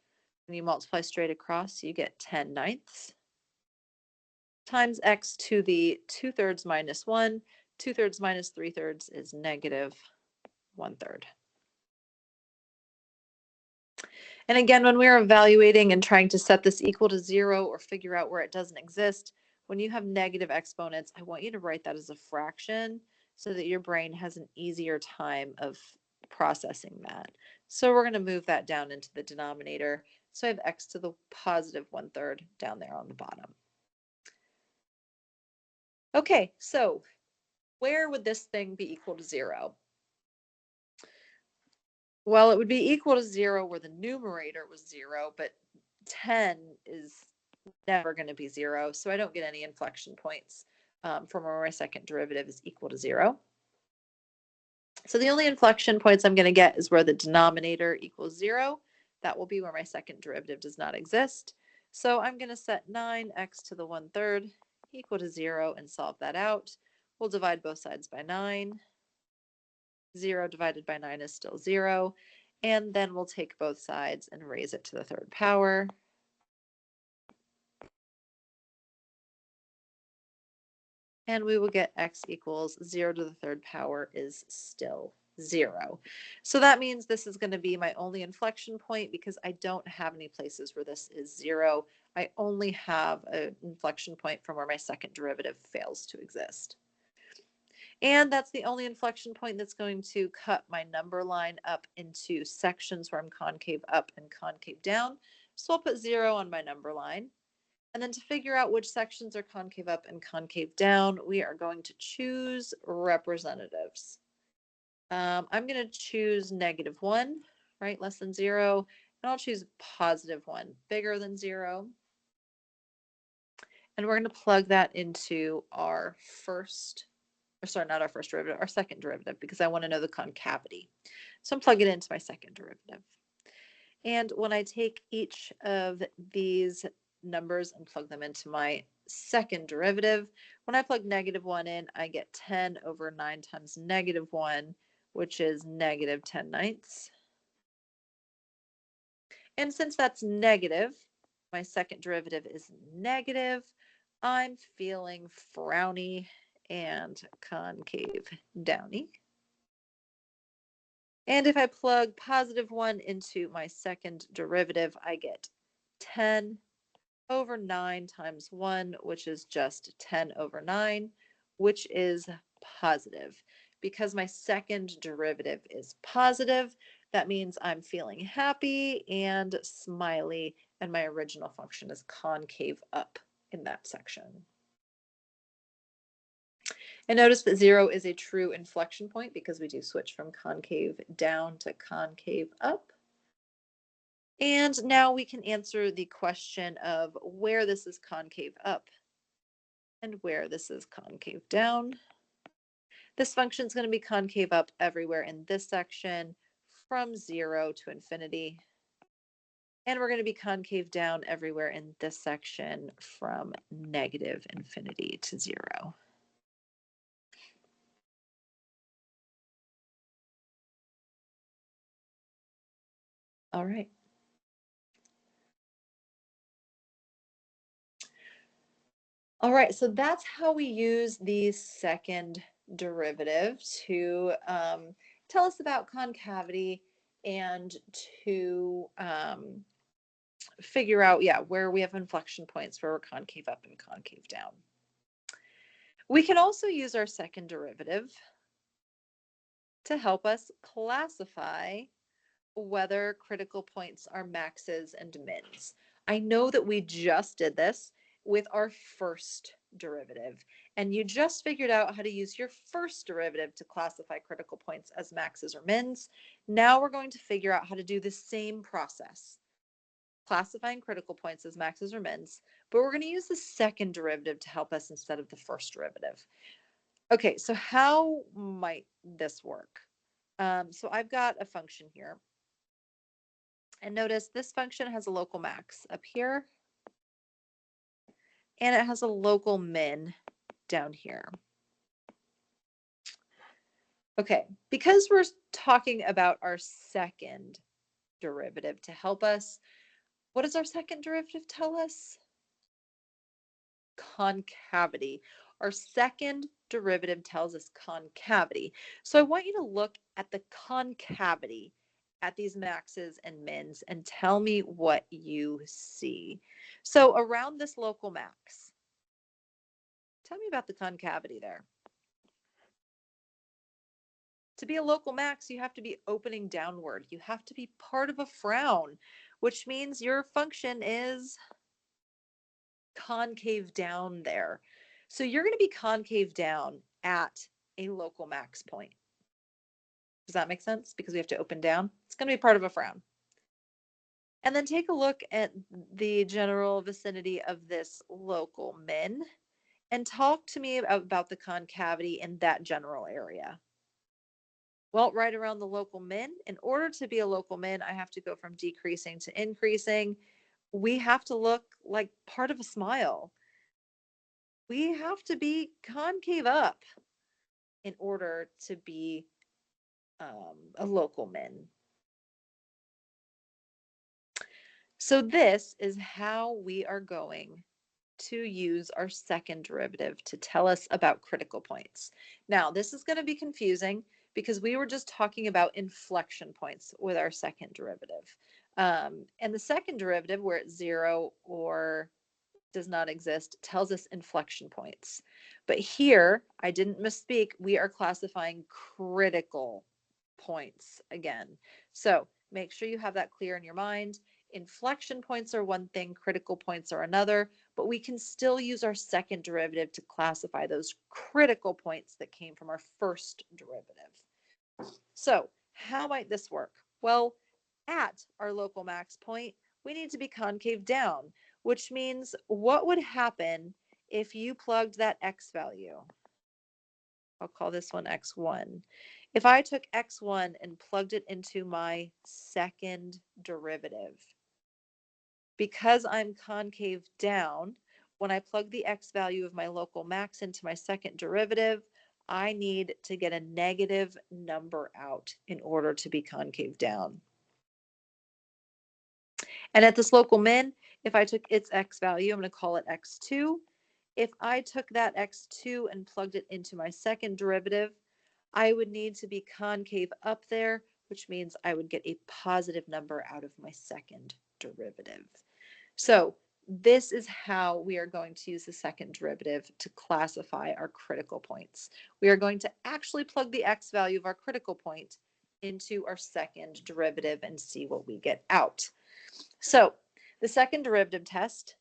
Speaker 1: When you multiply straight across, you get 10/9 times x to the 2/3 minus 1. 2/3 minus 3/3 is negative 1/3. And again, when we're evaluating and trying to set this equal to 0 or figure out where it doesn't exist, when you have negative exponents, I want you to write that as a fraction so that your brain has an easier time of processing that. So we're going to move that down into the denominator. So I have x to the positive 1/3 down there on the bottom. Okay, so where would this thing be equal to 0? Well, it would be equal to 0 where the numerator was 0, but 10 is never going to be 0, so I don't get any inflection points from where my second derivative is equal to 0. So the only inflection points I'm going to get is where the denominator equals 0. That will be where my second derivative does not exist. So I'm going to set 9x to the 1/3 equal to 0 and solve that out. We'll divide both sides by 9. 0 divided by 9 is still 0. And then we'll take both sides and raise it to the 3rd power. And we will get x equals 0 to the 3rd power is still 0. So that means this is going to be my only inflection point because I don't have any places where this is 0. I only have an inflection point from where my second derivative fails to exist. And that's the only inflection point that's going to cut my number line up into sections where I'm concave up and concave down. So I'll put 0 on my number line. And then to figure out which sections are concave up and concave down, we are going to choose representatives. I'm going to choose -1, right, less than 0, and I'll choose +1, bigger than 0. And we're going to plug that into our not our first derivative, our second derivative, because I want to know the concavity. So I'm plugging it into my second derivative. And when I take each of these numbers and plug them into my second derivative, when I plug -1 in, I get 10 over 9 times -1, which is negative 10/9. And since that's negative, my second derivative is negative, I'm feeling frowny and concave downy. And if I plug +1 into my second derivative, I get 10 over 9 times 1, which is just 10 over 9, which is positive. Because my second derivative is positive, that means I'm feeling happy and smiley, and my original function is concave up in that section. And notice that 0 is a true inflection point because we do switch from concave down to concave up. And now we can answer the question of where this is concave up and where this is concave down. This function is going to be concave up everywhere in this section from 0 to infinity. And we're going to be concave down everywhere in this section from -infinity to 0. All right. All right, so that's how we use the second derivative to tell us about concavity and to figure out, where we have inflection points where we're concave up and concave down. We can also use our second derivative to help us classify whether critical points are maxes and mins. I know that we just did this with our first derivative, and you just figured out how to use your first derivative to classify critical points as maxes or mins. Now we're going to figure out how to do the same process, classifying critical points as maxes or mins, but we're going to use the second derivative to help us instead of the first derivative. Okay, so how might this work? So I've got a function here. And notice this function has a local max up here, and it has a local min down here. Okay, because we're talking about our second derivative to help us, what does our second derivative tell us? Concavity. Our second derivative tells us concavity. So I want you to look at the concavity at these maxes and mins and tell me what you see. So around this local max, tell me about the concavity there. To be a local max, you have to be opening downward. You have to be part of a frown, which means your function is concave down there. So you're going to be concave down at a local max point. Does that make sense? Because we have to open down. It's going to be part of a frown. And then take a look at the general vicinity of this local min and talk to me about the concavity in that general area. Well, right around the local min. In order to be a local min, I have to go from decreasing to increasing. We have to look like part of a smile. We have to be concave up in order to be a local min. So this is how we are going to use our second derivative to tell us about critical points. Now, this is going to be confusing because we were just talking about inflection points with our second derivative. And the second derivative, where it's 0 or does not exist, tells us inflection points. But here, I didn't misspeak, we are classifying critical points again. So make sure you have that clear in your mind. Inflection points are one thing, critical points are another, but we can still use our second derivative to classify those critical points that came from our first derivative. So how might this work? Well, at our local max point, we need to be concave down, which means what would happen if you plugged that x value? I'll call this one x1. If I took x1 and plugged it into my second derivative, because I'm concave down, when I plug the x value of my local max into my second derivative, I need to get a negative number out in order to be concave down. And at this local min, if I took its x value, I'm going to call it x2. If I took that x2 and plugged it into my second derivative, I would need to be concave up there, which means I would get a positive number out of my second derivative. So this is how we are going to use the second derivative to classify our critical points. We are going to actually plug the x value of our critical point into our second derivative and see what we get out. So the second derivative test,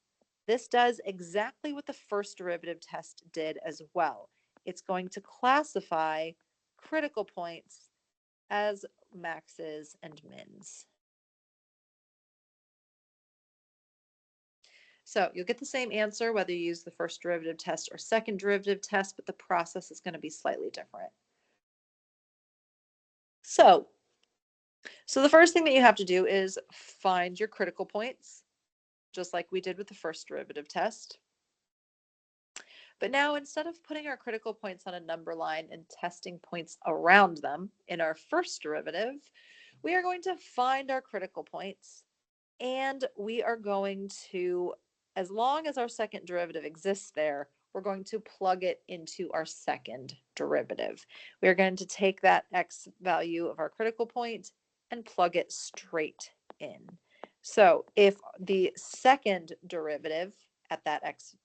Speaker 1: this does exactly what the first derivative test did as well. It's going to classify critical points as maxes and mins. So you'll get the same answer whether you use the first derivative test or second derivative test, but the process is going to be slightly different. So the first thing that you have to do is find your critical points, just like we did with the first derivative test. But now, instead of putting our critical points on a number line and testing points around them in our first derivative, we are going to find our critical points, and we are going to, as long as our second derivative exists there, we're going to plug it into our second derivative. We are going to take that x value of our critical point and plug it straight in. So if the second derivative at that x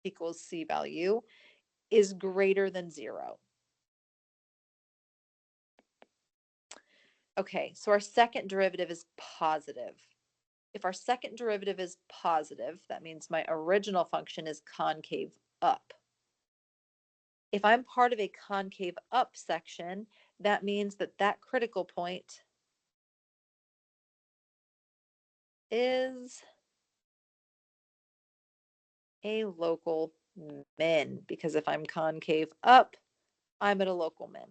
Speaker 1: equals c value is greater than 0, Okay, so our second derivative is positive. If our second derivative is positive, that means my original function is concave up. If I'm part of a concave up section, that means that that critical point is a local min, because if I'm concave up, I'm at a local min.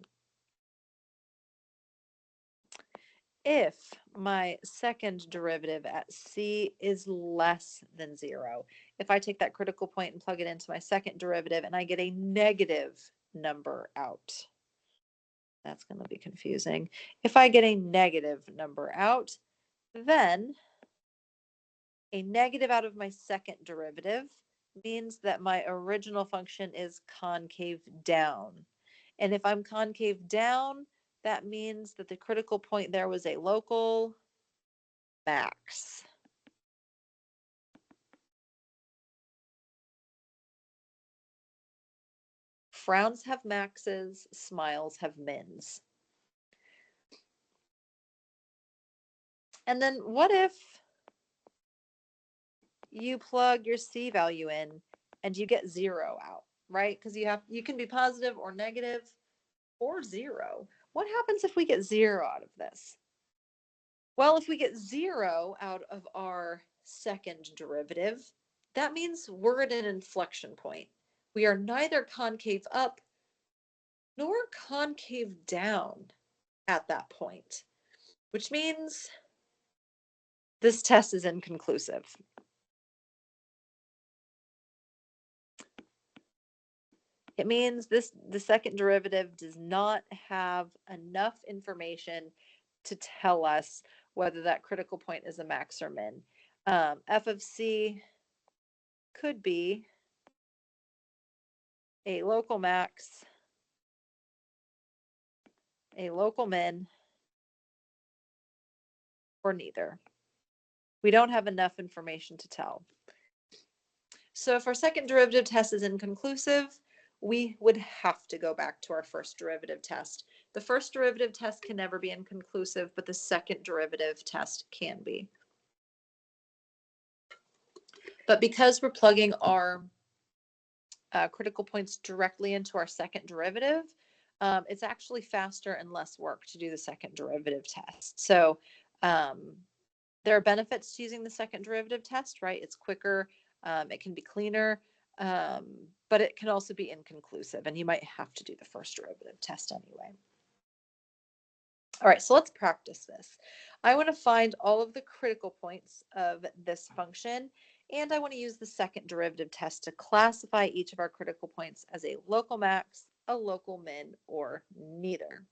Speaker 1: If my second derivative at C is less than 0, if I take that critical point and plug it into my second derivative and I get a negative number out, that's going to be confusing. If I get a negative number out, then a negative out of my second derivative means that my original function is concave down. And if I'm concave down, that means that the critical point there was a local max. Frowns have maxes, smiles have mins. And then what if you plug your C value in and you get 0 out, right? Because you can be positive or negative or 0. What happens if we get 0 out of this? Well, if we get 0 out of our second derivative, that means we're at an inflection point. We are neither concave up nor concave down at that point, which means this test is inconclusive. It means the second derivative does not have enough information to tell us whether that critical point is a max or min. F of C could be a local max, a local min, or neither. We don't have enough information to tell. So if our second derivative test is inconclusive, we would have to go back to our first derivative test. The first derivative test can never be inconclusive, but the second derivative test can be. But because we're plugging our critical points directly into our second derivative, it's actually faster and less work to do the second derivative test. So there are benefits to using the second derivative test, right? It's quicker, it can be cleaner, but it can also be inconclusive, and you might have to do the first derivative test anyway. All right, so let's practice this. I want to find all of the critical points of this function, and I want to use the second derivative test to classify each of our critical points as a local max, a local min, or neither.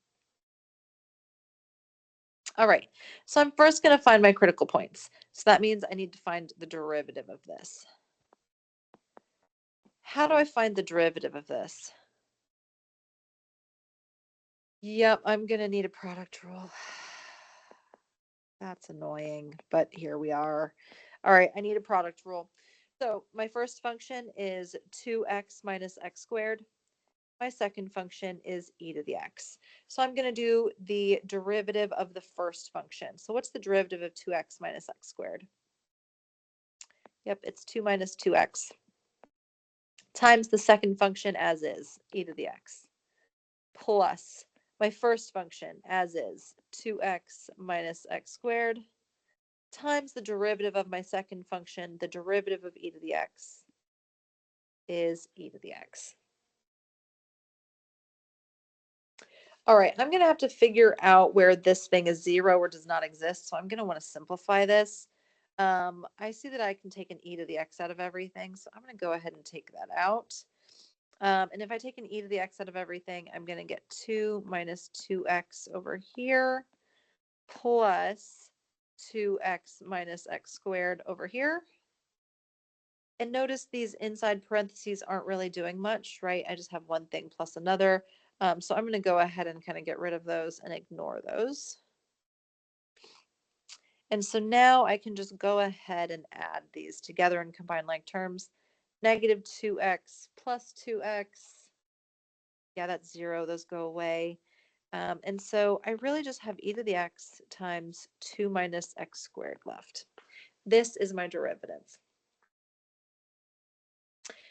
Speaker 1: All right, so I'm first going to find my critical points. So that means I need to find the derivative of this. How do I find the derivative of this? Yep, I'm going to need a product rule. That's annoying, but here we are. All right, I need a product rule. So my first function is 2x minus x squared. My second function is e to the x. So I'm going to do the derivative of the first function. So what's the derivative of 2x minus x squared? Yep, it's 2 minus 2x times the second function as is, e to the x, plus my first function as is, 2x minus x squared, times the derivative of my second function, the derivative of e to the x is e to the x. All right, I'm going to have to figure out where this thing is 0 or does not exist, so I'm going to want to simplify this. I see that I can take an e to the x out of everything, so I'm going to go ahead and take that out. And if I take an e to the x out of everything, I'm going to get 2 minus 2x over here, plus 2x minus x squared over here. And notice these inside parentheses aren't really doing much, right? I just have one thing plus another. So I'm going to go ahead and kind of get rid of those and ignore those. And so now I can just go ahead and add these together and combine like terms. Negative 2x plus 2x. Yeah, that's 0. Those go away. And so I really just have e to the x times 2 minus x squared left. This is my derivative.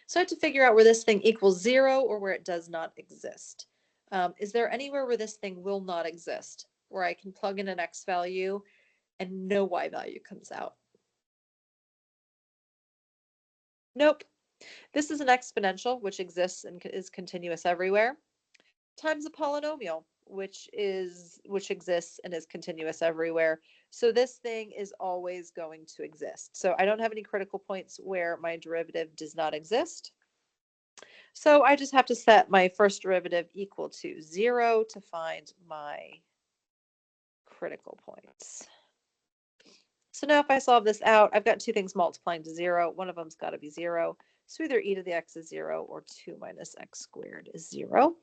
Speaker 1: So I have to figure out where this thing equals 0 or where it does not exist. Is there anywhere where this thing will not exist, where I can plug in an x value and no y value comes out? Nope. This is an exponential, which exists and is continuous everywhere, times a polynomial, which exists and is continuous everywhere. So this thing is always going to exist. So I don't have any critical points where my derivative does not exist. So I just have to set my first derivative equal to 0 to find my critical points. So now if I solve this out, I've got two things multiplying to 0. One of them's got to be 0. So either e to the x is 0 or 2 minus x squared is 0.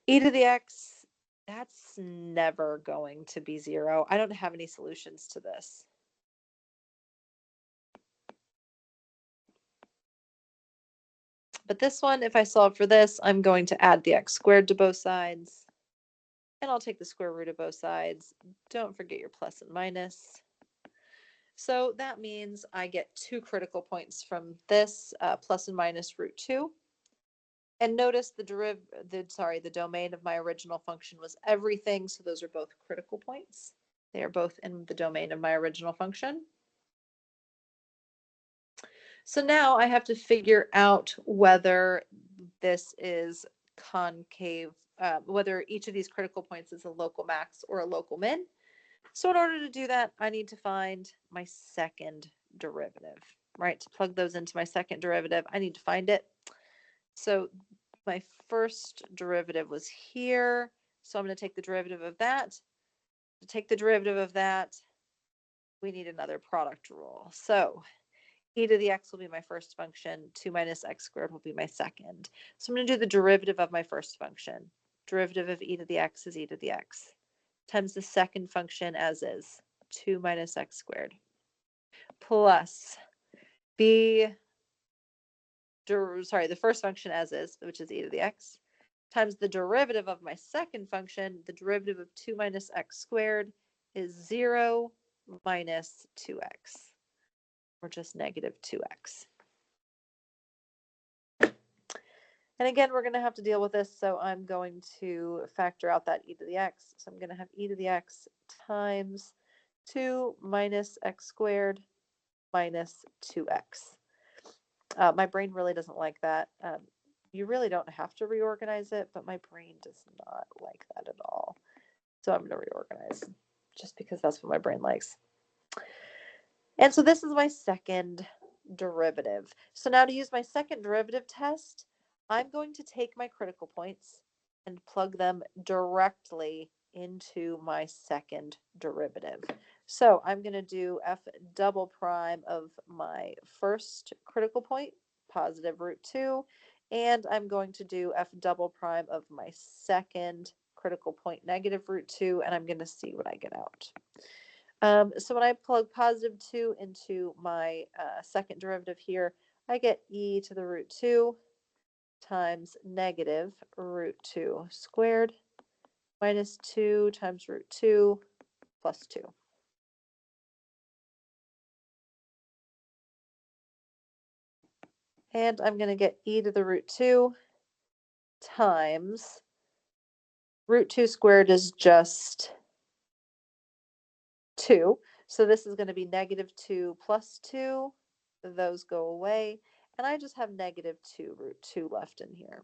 Speaker 1: E to the x, that's never going to be 0. I don't have any solutions to this. But this one, if I solve for this, I'm going to add the x squared to both sides. And I'll take the square root of both sides. Don't forget your plus and minus. So that means I get two critical points from this, plus and minus root 2. And notice the domain of my original function was everything, so those are both critical points. They are both in the domain of my original function. So now I have to figure out whether this is concave, whether each of these critical points is a local max or a local min. So in order to do that, I need to find my second derivative, right? To plug those into my second derivative, I need to find it. So my first derivative was here. So I'm going to take the derivative of that. To take the derivative of that, we need another product rule. So e to the x will be my first function. 2 minus x squared will be my second. So I'm going to do the derivative of my first function. Derivative of e to the x is e to the x times the second function as is, 2 minus x squared, plus the first function as is, which is e to the x, times the derivative of my second function. The derivative of 2 minus x squared is 0 minus 2x, or just negative 2x. And again, we're going to have to deal with this, so I'm going to factor out that e to the x. So I'm going to have e to the x times 2 minus x squared minus 2x. My brain really doesn't like that. You really don't have to reorganize it, but my brain does not like that at all. So I'm going to reorganize just because that's what my brain likes. And so this is my second derivative. So now to use my second derivative test, I'm going to take my critical points and plug them directly into my second derivative. So I'm going to do f double prime of my first critical point, positive root 2, and I'm going to do f double prime of my second critical point, negative root 2, and I'm going to see what I get out. So when I plug positive 2 into my second derivative here, I get e to the root 2 times negative root 2 squared minus 2 times root 2 plus 2. And I'm going to get e to the root 2 times root 2 squared is just 2. So this is going to be negative 2 plus 2. Those go away. And I just have negative 2 root 2 left in here.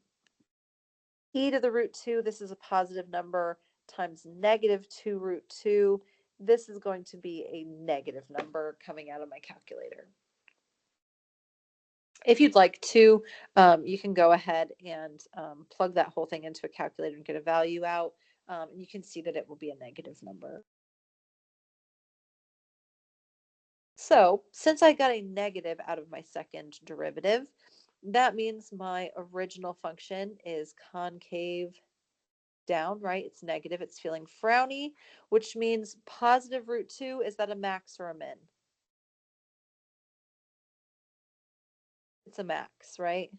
Speaker 1: E to the root 2, this is a positive number, times negative 2 root 2. This is going to be a negative number coming out of my calculator. If you'd like to, you can go ahead and plug that whole thing into a calculator and get a value out. And you can see that it will be a negative number. So since I got a negative out of my second derivative, that means my original function is concave down, right? It's negative. It's feeling frowny, which means positive root 2. Is that a max or a min? It's a max, right?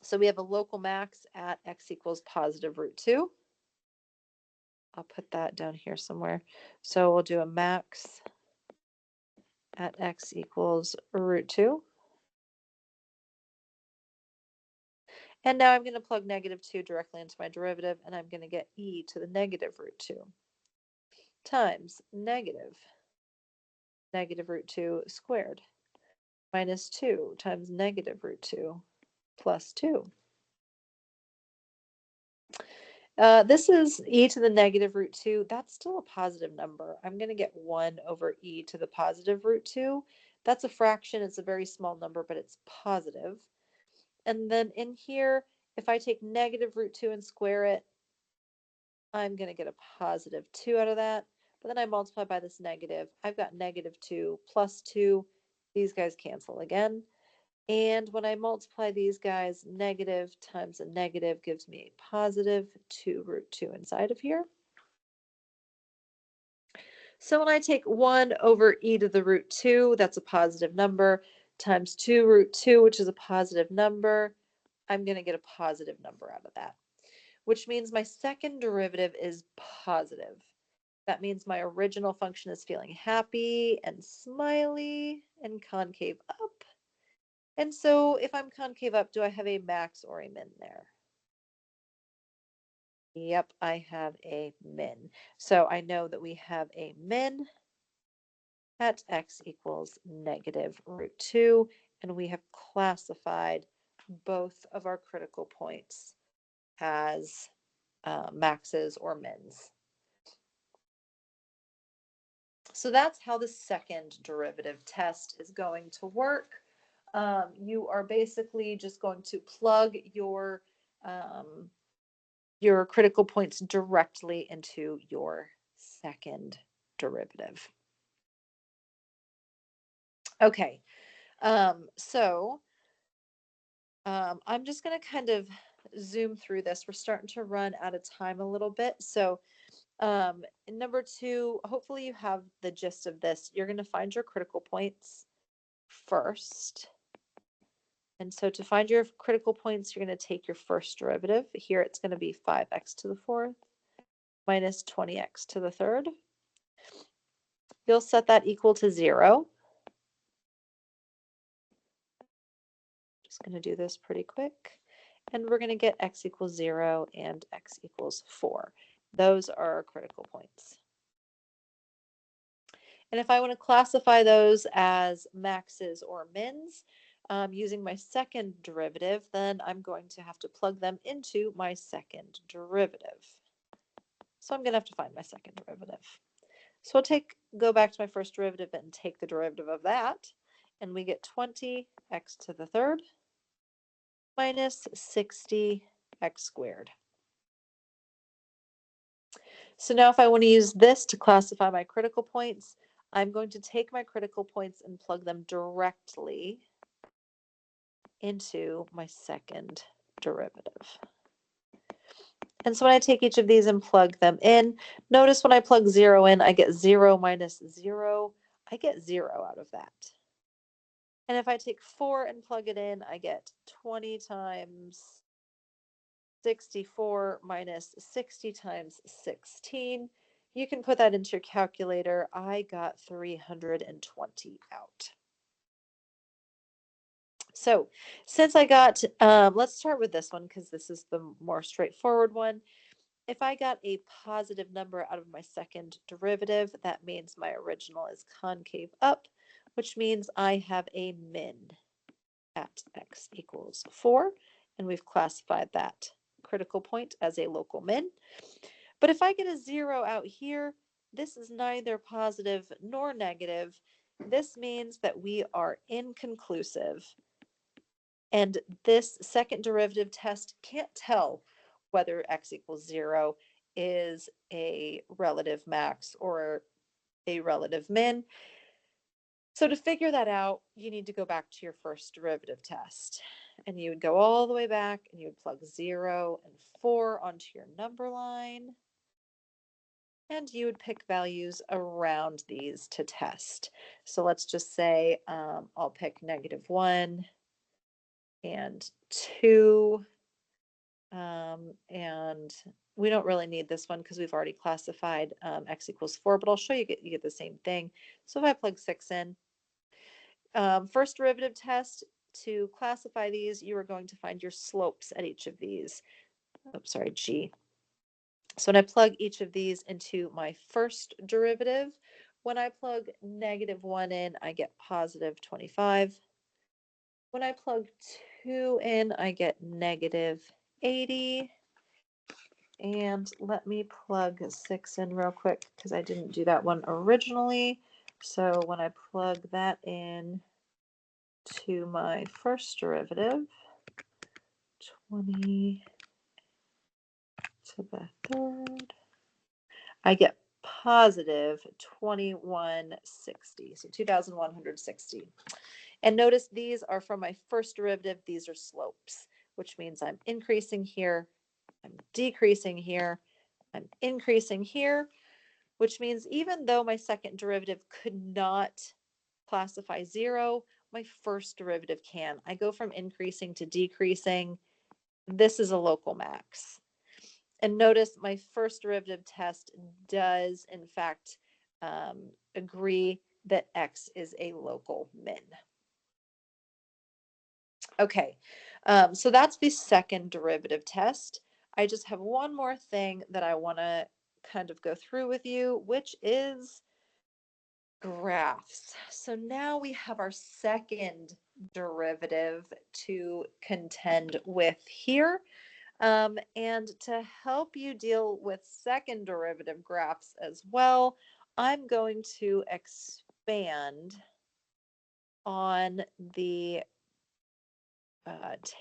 Speaker 1: So we have a local max at x equals positive root 2. I'll put that down here somewhere. So we'll do a max at x equals root 2. And now I'm going to plug negative 2 directly into my derivative, and I'm going to get e to the negative root 2 times negative root 2 squared minus 2 times negative root 2 plus 2. This is e to the negative root 2. That's still a positive number. I'm going to get 1 over e to the positive root 2. That's a fraction. It's a very small number, but it's positive. And then in here, if I take negative root 2 and square it, I'm going to get a positive 2 out of that. But then I multiply by this negative. I've got negative 2 plus 2. These guys cancel again. And when I multiply these guys, negative times a negative gives me a positive 2 root 2 inside of here. So when I take 1 over e to the root 2, that's a positive number, times 2 root 2, which is a positive number, I'm going to get a positive number out of that, which means my second derivative is positive. That means my original function is feeling happy and smiley and concave up. And so if I'm concave up, do I have a max or a min there? Yep, I have a min. So I know that we have a min at x equals negative root 2, and we have classified both of our critical points as maxes or mins. So that's how the second derivative test is going to work. You are basically just going to plug your critical points directly into your second derivative. Okay, so I'm just going to kind of zoom through this. We're starting to run out of time a little bit. So number 2, hopefully you have the gist of this. You're going to find your critical points first. And so to find your critical points, you're going to take your first derivative. Here it's going to be 5x to the 4th minus 20x to the 3rd. You'll set that equal to 0. Just going to do this pretty quick. And we're going to get x equals 0 and x equals 4. Those are our critical points. And if I want to classify those as maxes or mins, using my second derivative, then I'm going to have to plug them into my second derivative. So I'm going to have to find my second derivative. So I'll go back to my first derivative and take the derivative of that, and we get 20x to the 3rd minus 60x squared. So now if I want to use this to classify my critical points, I'm going to take my critical points and plug them directly into my second derivative. And so when I take each of these and plug them in, notice when I plug 0 in, I get 0 minus 0. I get 0 out of that. And if I take 4 and plug it in, I get 20 times 64 minus 60 times 16. You can put that into your calculator. I got 320 out. So since I got, let's start with this one because this is the more straightforward one. If I got a positive number out of my second derivative, that means my original is concave up, which means I have a min at x equals 4, and we've classified that critical point as a local min. But if I get a 0 out here, this is neither positive nor negative. This means that we are inconclusive. And this second derivative test can't tell whether x equals 0 is a relative max or a relative min. So to figure that out, you need to go back to your first derivative test. And you would go all the way back and you would plug 0 and 4 onto your number line. And you would pick values around these to test. So let's just say I'll pick -1, and 2. And we don't really need this one because we've already classified x equals 4, but I'll show you, you get the same thing. So if I plug 6 in, first derivative test, to classify these, you are going to find your slopes at each of these. Oh, sorry, G. So when I plug each of these into my first derivative, when I plug -1 in, I get positive 25. When I plug 2 in, I get negative 80. And let me plug 6 in real quick because I didn't do that one originally. So when I plug that in to my first derivative, 20 to the third, I get positive 2160, so 2160. And notice these are from my first derivative. These are slopes, which means I'm increasing here, I'm decreasing here, I'm increasing here, which means even though my second derivative could not classify 0, my first derivative can. I go from increasing to decreasing. This is a local max. And notice my first derivative test does, in fact, agree that x is a local min. Okay, so that's the second derivative test. I just have one more thing that I want to kind of go through with you, which is graphs. So now we have our second derivative to contend with here. And to help you deal with second derivative graphs as well, I'm going to expand on the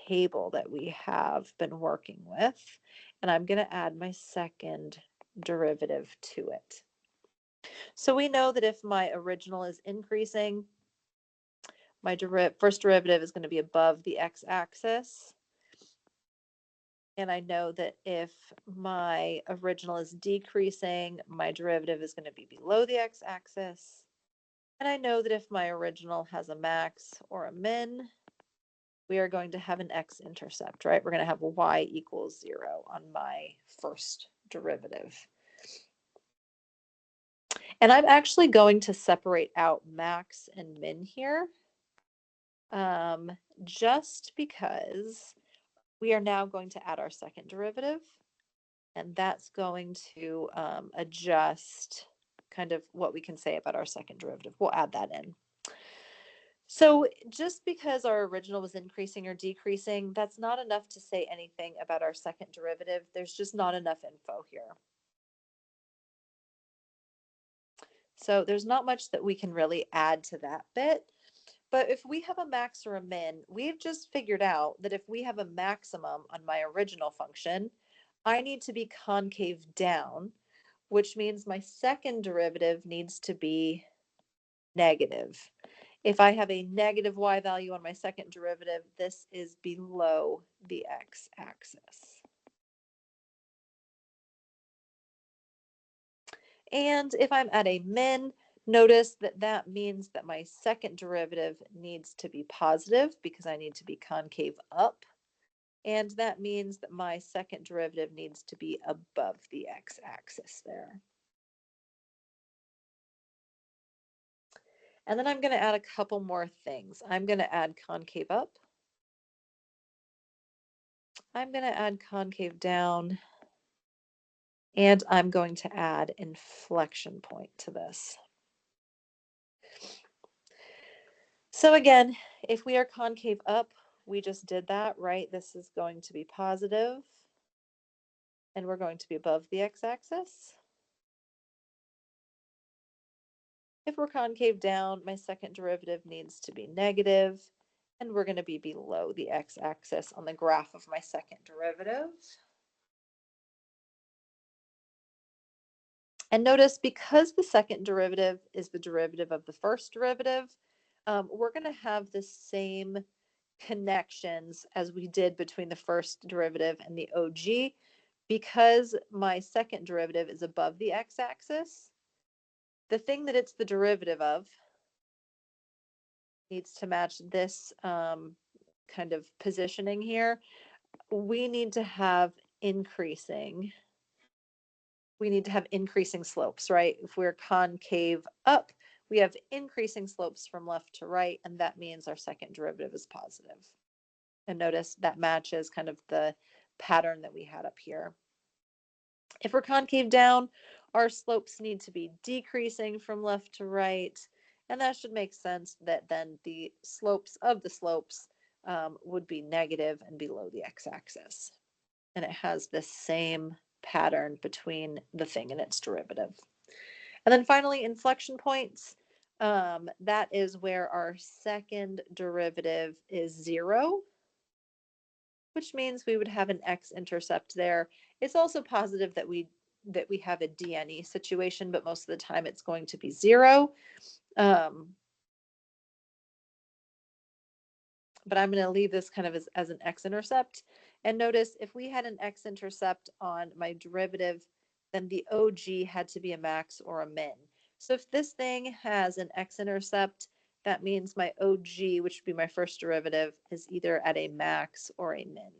Speaker 1: table that we have been working with, and I'm going to add my second derivative to it. So we know that if my original is increasing, my first derivative is going to be above the x-axis. And I know that if my original is decreasing, my derivative is going to be below the x-axis. And I know that if my original has a max or a min, we are going to have an x-intercept, right? We're going to have y equals 0 on my first derivative. And I'm actually going to separate out max and min here, just because we are now going to add our second derivative, and that's going to adjust kind of what we can say about our second derivative. We'll add that in. So just because our original was increasing or decreasing, that's not enough to say anything about our second derivative. There's just not enough info here. So there's not much that we can really add to that bit. But if we have a max or a min, we've just figured out that if we have a maximum on my original function, I need to be concave down, which means my second derivative needs to be negative. If I have a negative y value on my second derivative, this is below the x-axis. And if I'm at a min, notice that that means that my second derivative needs to be positive because I need to be concave up. And that means that my second derivative needs to be above the x-axis there. And then I'm going to add a couple more things. I'm going to add concave up. I'm going to add concave down. And I'm going to add inflection point to this. So again, if we are concave up, we just did that, right? This is going to be positive, and we're going to be above the x-axis. If we're concave down, my second derivative needs to be negative, and we're going to be below the x-axis on the graph of my second derivative. And notice, because the second derivative is the derivative of the first derivative, we're going to have the same connections as we did between the first derivative and the OG. Because my second derivative is above the x-axis, the thing that it's the derivative of needs to match this kind of positioning here, we need to have increasing. We need to have increasing slopes, right? If we're concave up, we have increasing slopes from left to right, and that means our second derivative is positive. And notice that matches kind of the pattern that we had up here. If we're concave down, our slopes need to be decreasing from left to right, and that should make sense that then the slopes of the slopes would be negative and below the x-axis. And it has this same pattern between the thing and its derivative. And then finally, inflection points. That is where our second derivative is 0, which means we would have an x-intercept there. It's also positive that we have a DNE situation, but most of the time it's going to be 0. But I'm going to leave this kind of as an x-intercept. And notice if we had an x-intercept on my derivative, then the OG had to be a max or a min. So if this thing has an x-intercept, that means my OG, which would be my first derivative, is either at a max or a min.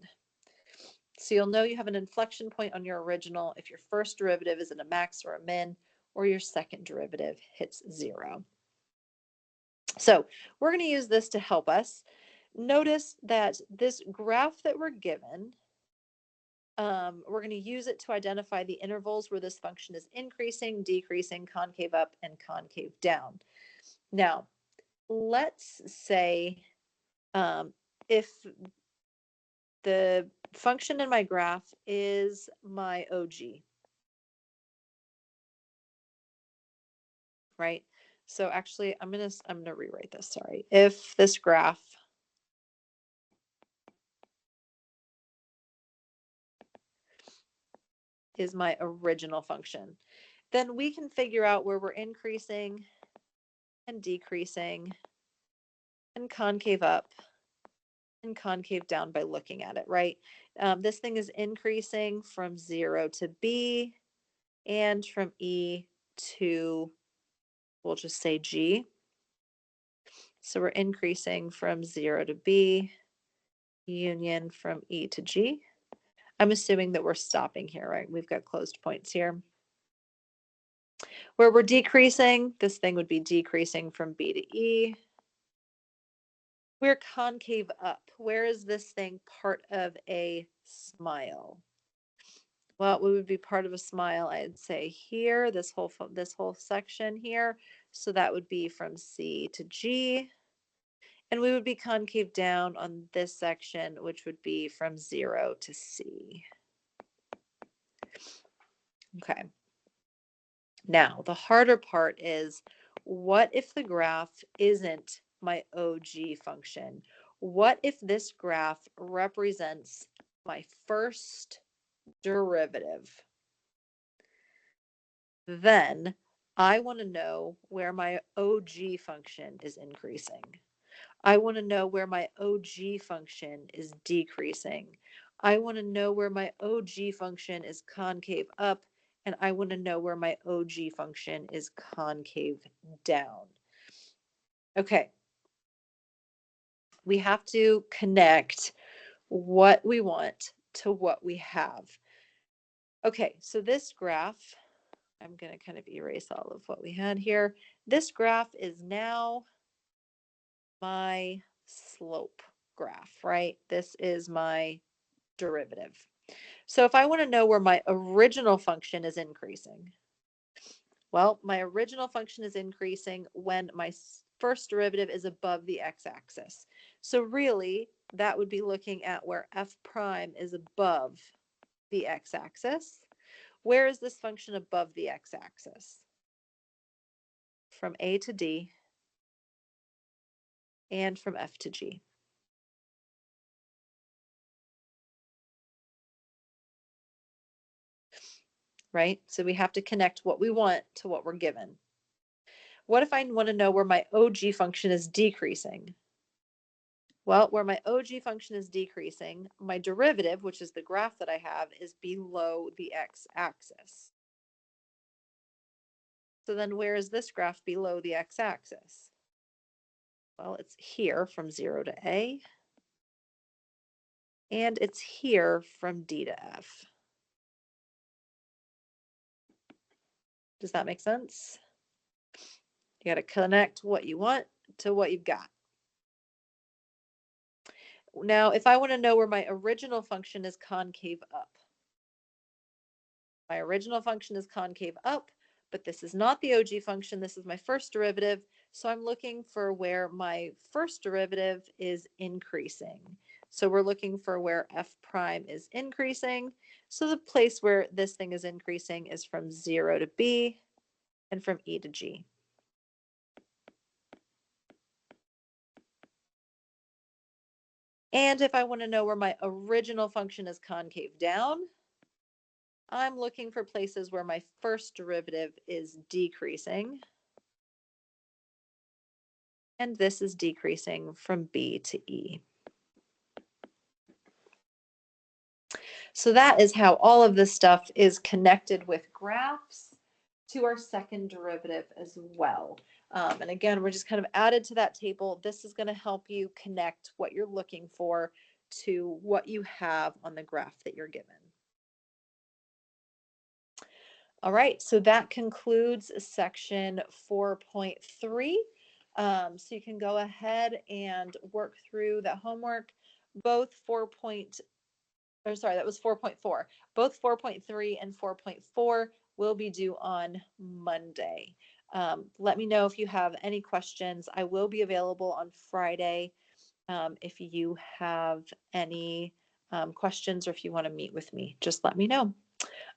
Speaker 1: So you'll know you have an inflection point on your original if your first derivative is at a max or a min, or your second derivative hits 0. So we're going to use this to help us. Notice that this graph that we're given, we're going to use it to identify the intervals where this function is increasing, decreasing, concave up, and concave down. Now, let's say if the function in my graph is my OG, right? So actually, I'm gonna rewrite this. Sorry. If this graph is my original function, then we can figure out where we're increasing and decreasing and concave up and concave down by looking at it, right? This thing is increasing from 0 to B and from E to, we'll just say G. So we're increasing from 0 to B, union from E to G. I'm assuming that we're stopping here, right? We've got closed points here. Where we're decreasing, this thing would be decreasing from B to E. We're concave up. Where is this thing part of a smile? Well, we would be part of a smile, I'd say here, this whole section here. So that would be from C to G. And we would be concave down on this section, which would be from 0 to C. Okay. Now, the harder part is, what if the graph isn't my OG function? What if this graph represents my first derivative? Then I want to know where my OG function is increasing. I want to know where my OG function is decreasing. I want to know where my OG function is concave up, and I want to know where my OG function is concave down. Okay. We have to connect what we want to what we have. Okay, so this graph, I'm going to kind of erase all of what we had here. This graph is now my slope graph, right? This is my derivative. So if I want to know where my original function is increasing, well, my original function is increasing when my first derivative is above the x-axis. So really, that would be looking at where f prime is above the x-axis. Where is this function above the x-axis? From A to D and from F to G. Right? So we have to connect what we want to what we're given. What if I want to know where my OG function is decreasing? Well, where my OG function is decreasing, my derivative, which is the graph that I have, is below the x-axis. So then where is this graph below the x-axis? Well, it's here from 0 to A And it's here from D to F. Does that make sense? You got to connect what you want to what you've got. Now, if I want to know where my original function is concave up, my original function is concave up, but this is not the OG function. This is my first derivative. So I'm looking for where my first derivative is increasing. So we're looking for where f prime is increasing. So the place where this thing is increasing is from 0 to b and from e to g. And if I want to know where my original function is concave down, I'm looking for places where my first derivative is decreasing. And this is decreasing from B to E. So that is how all of this stuff is connected with graphs to our second derivative as well. And again, we're just kind of added to that table. This is going to help you connect what you're looking for to what you have on the graph that you're given. All right, so that concludes section 4.3. So you can go ahead and work through that homework. Both that was 4.4. Both 4.3 and 4.4 will be due on Monday. Let me know if you have any questions. I will be available on Friday if you have any questions or if you want to meet with me. Just let me know.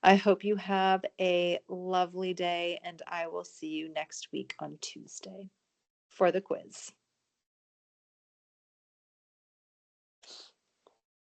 Speaker 1: I hope you have a lovely day, and I will see you next week on Tuesday for the quiz.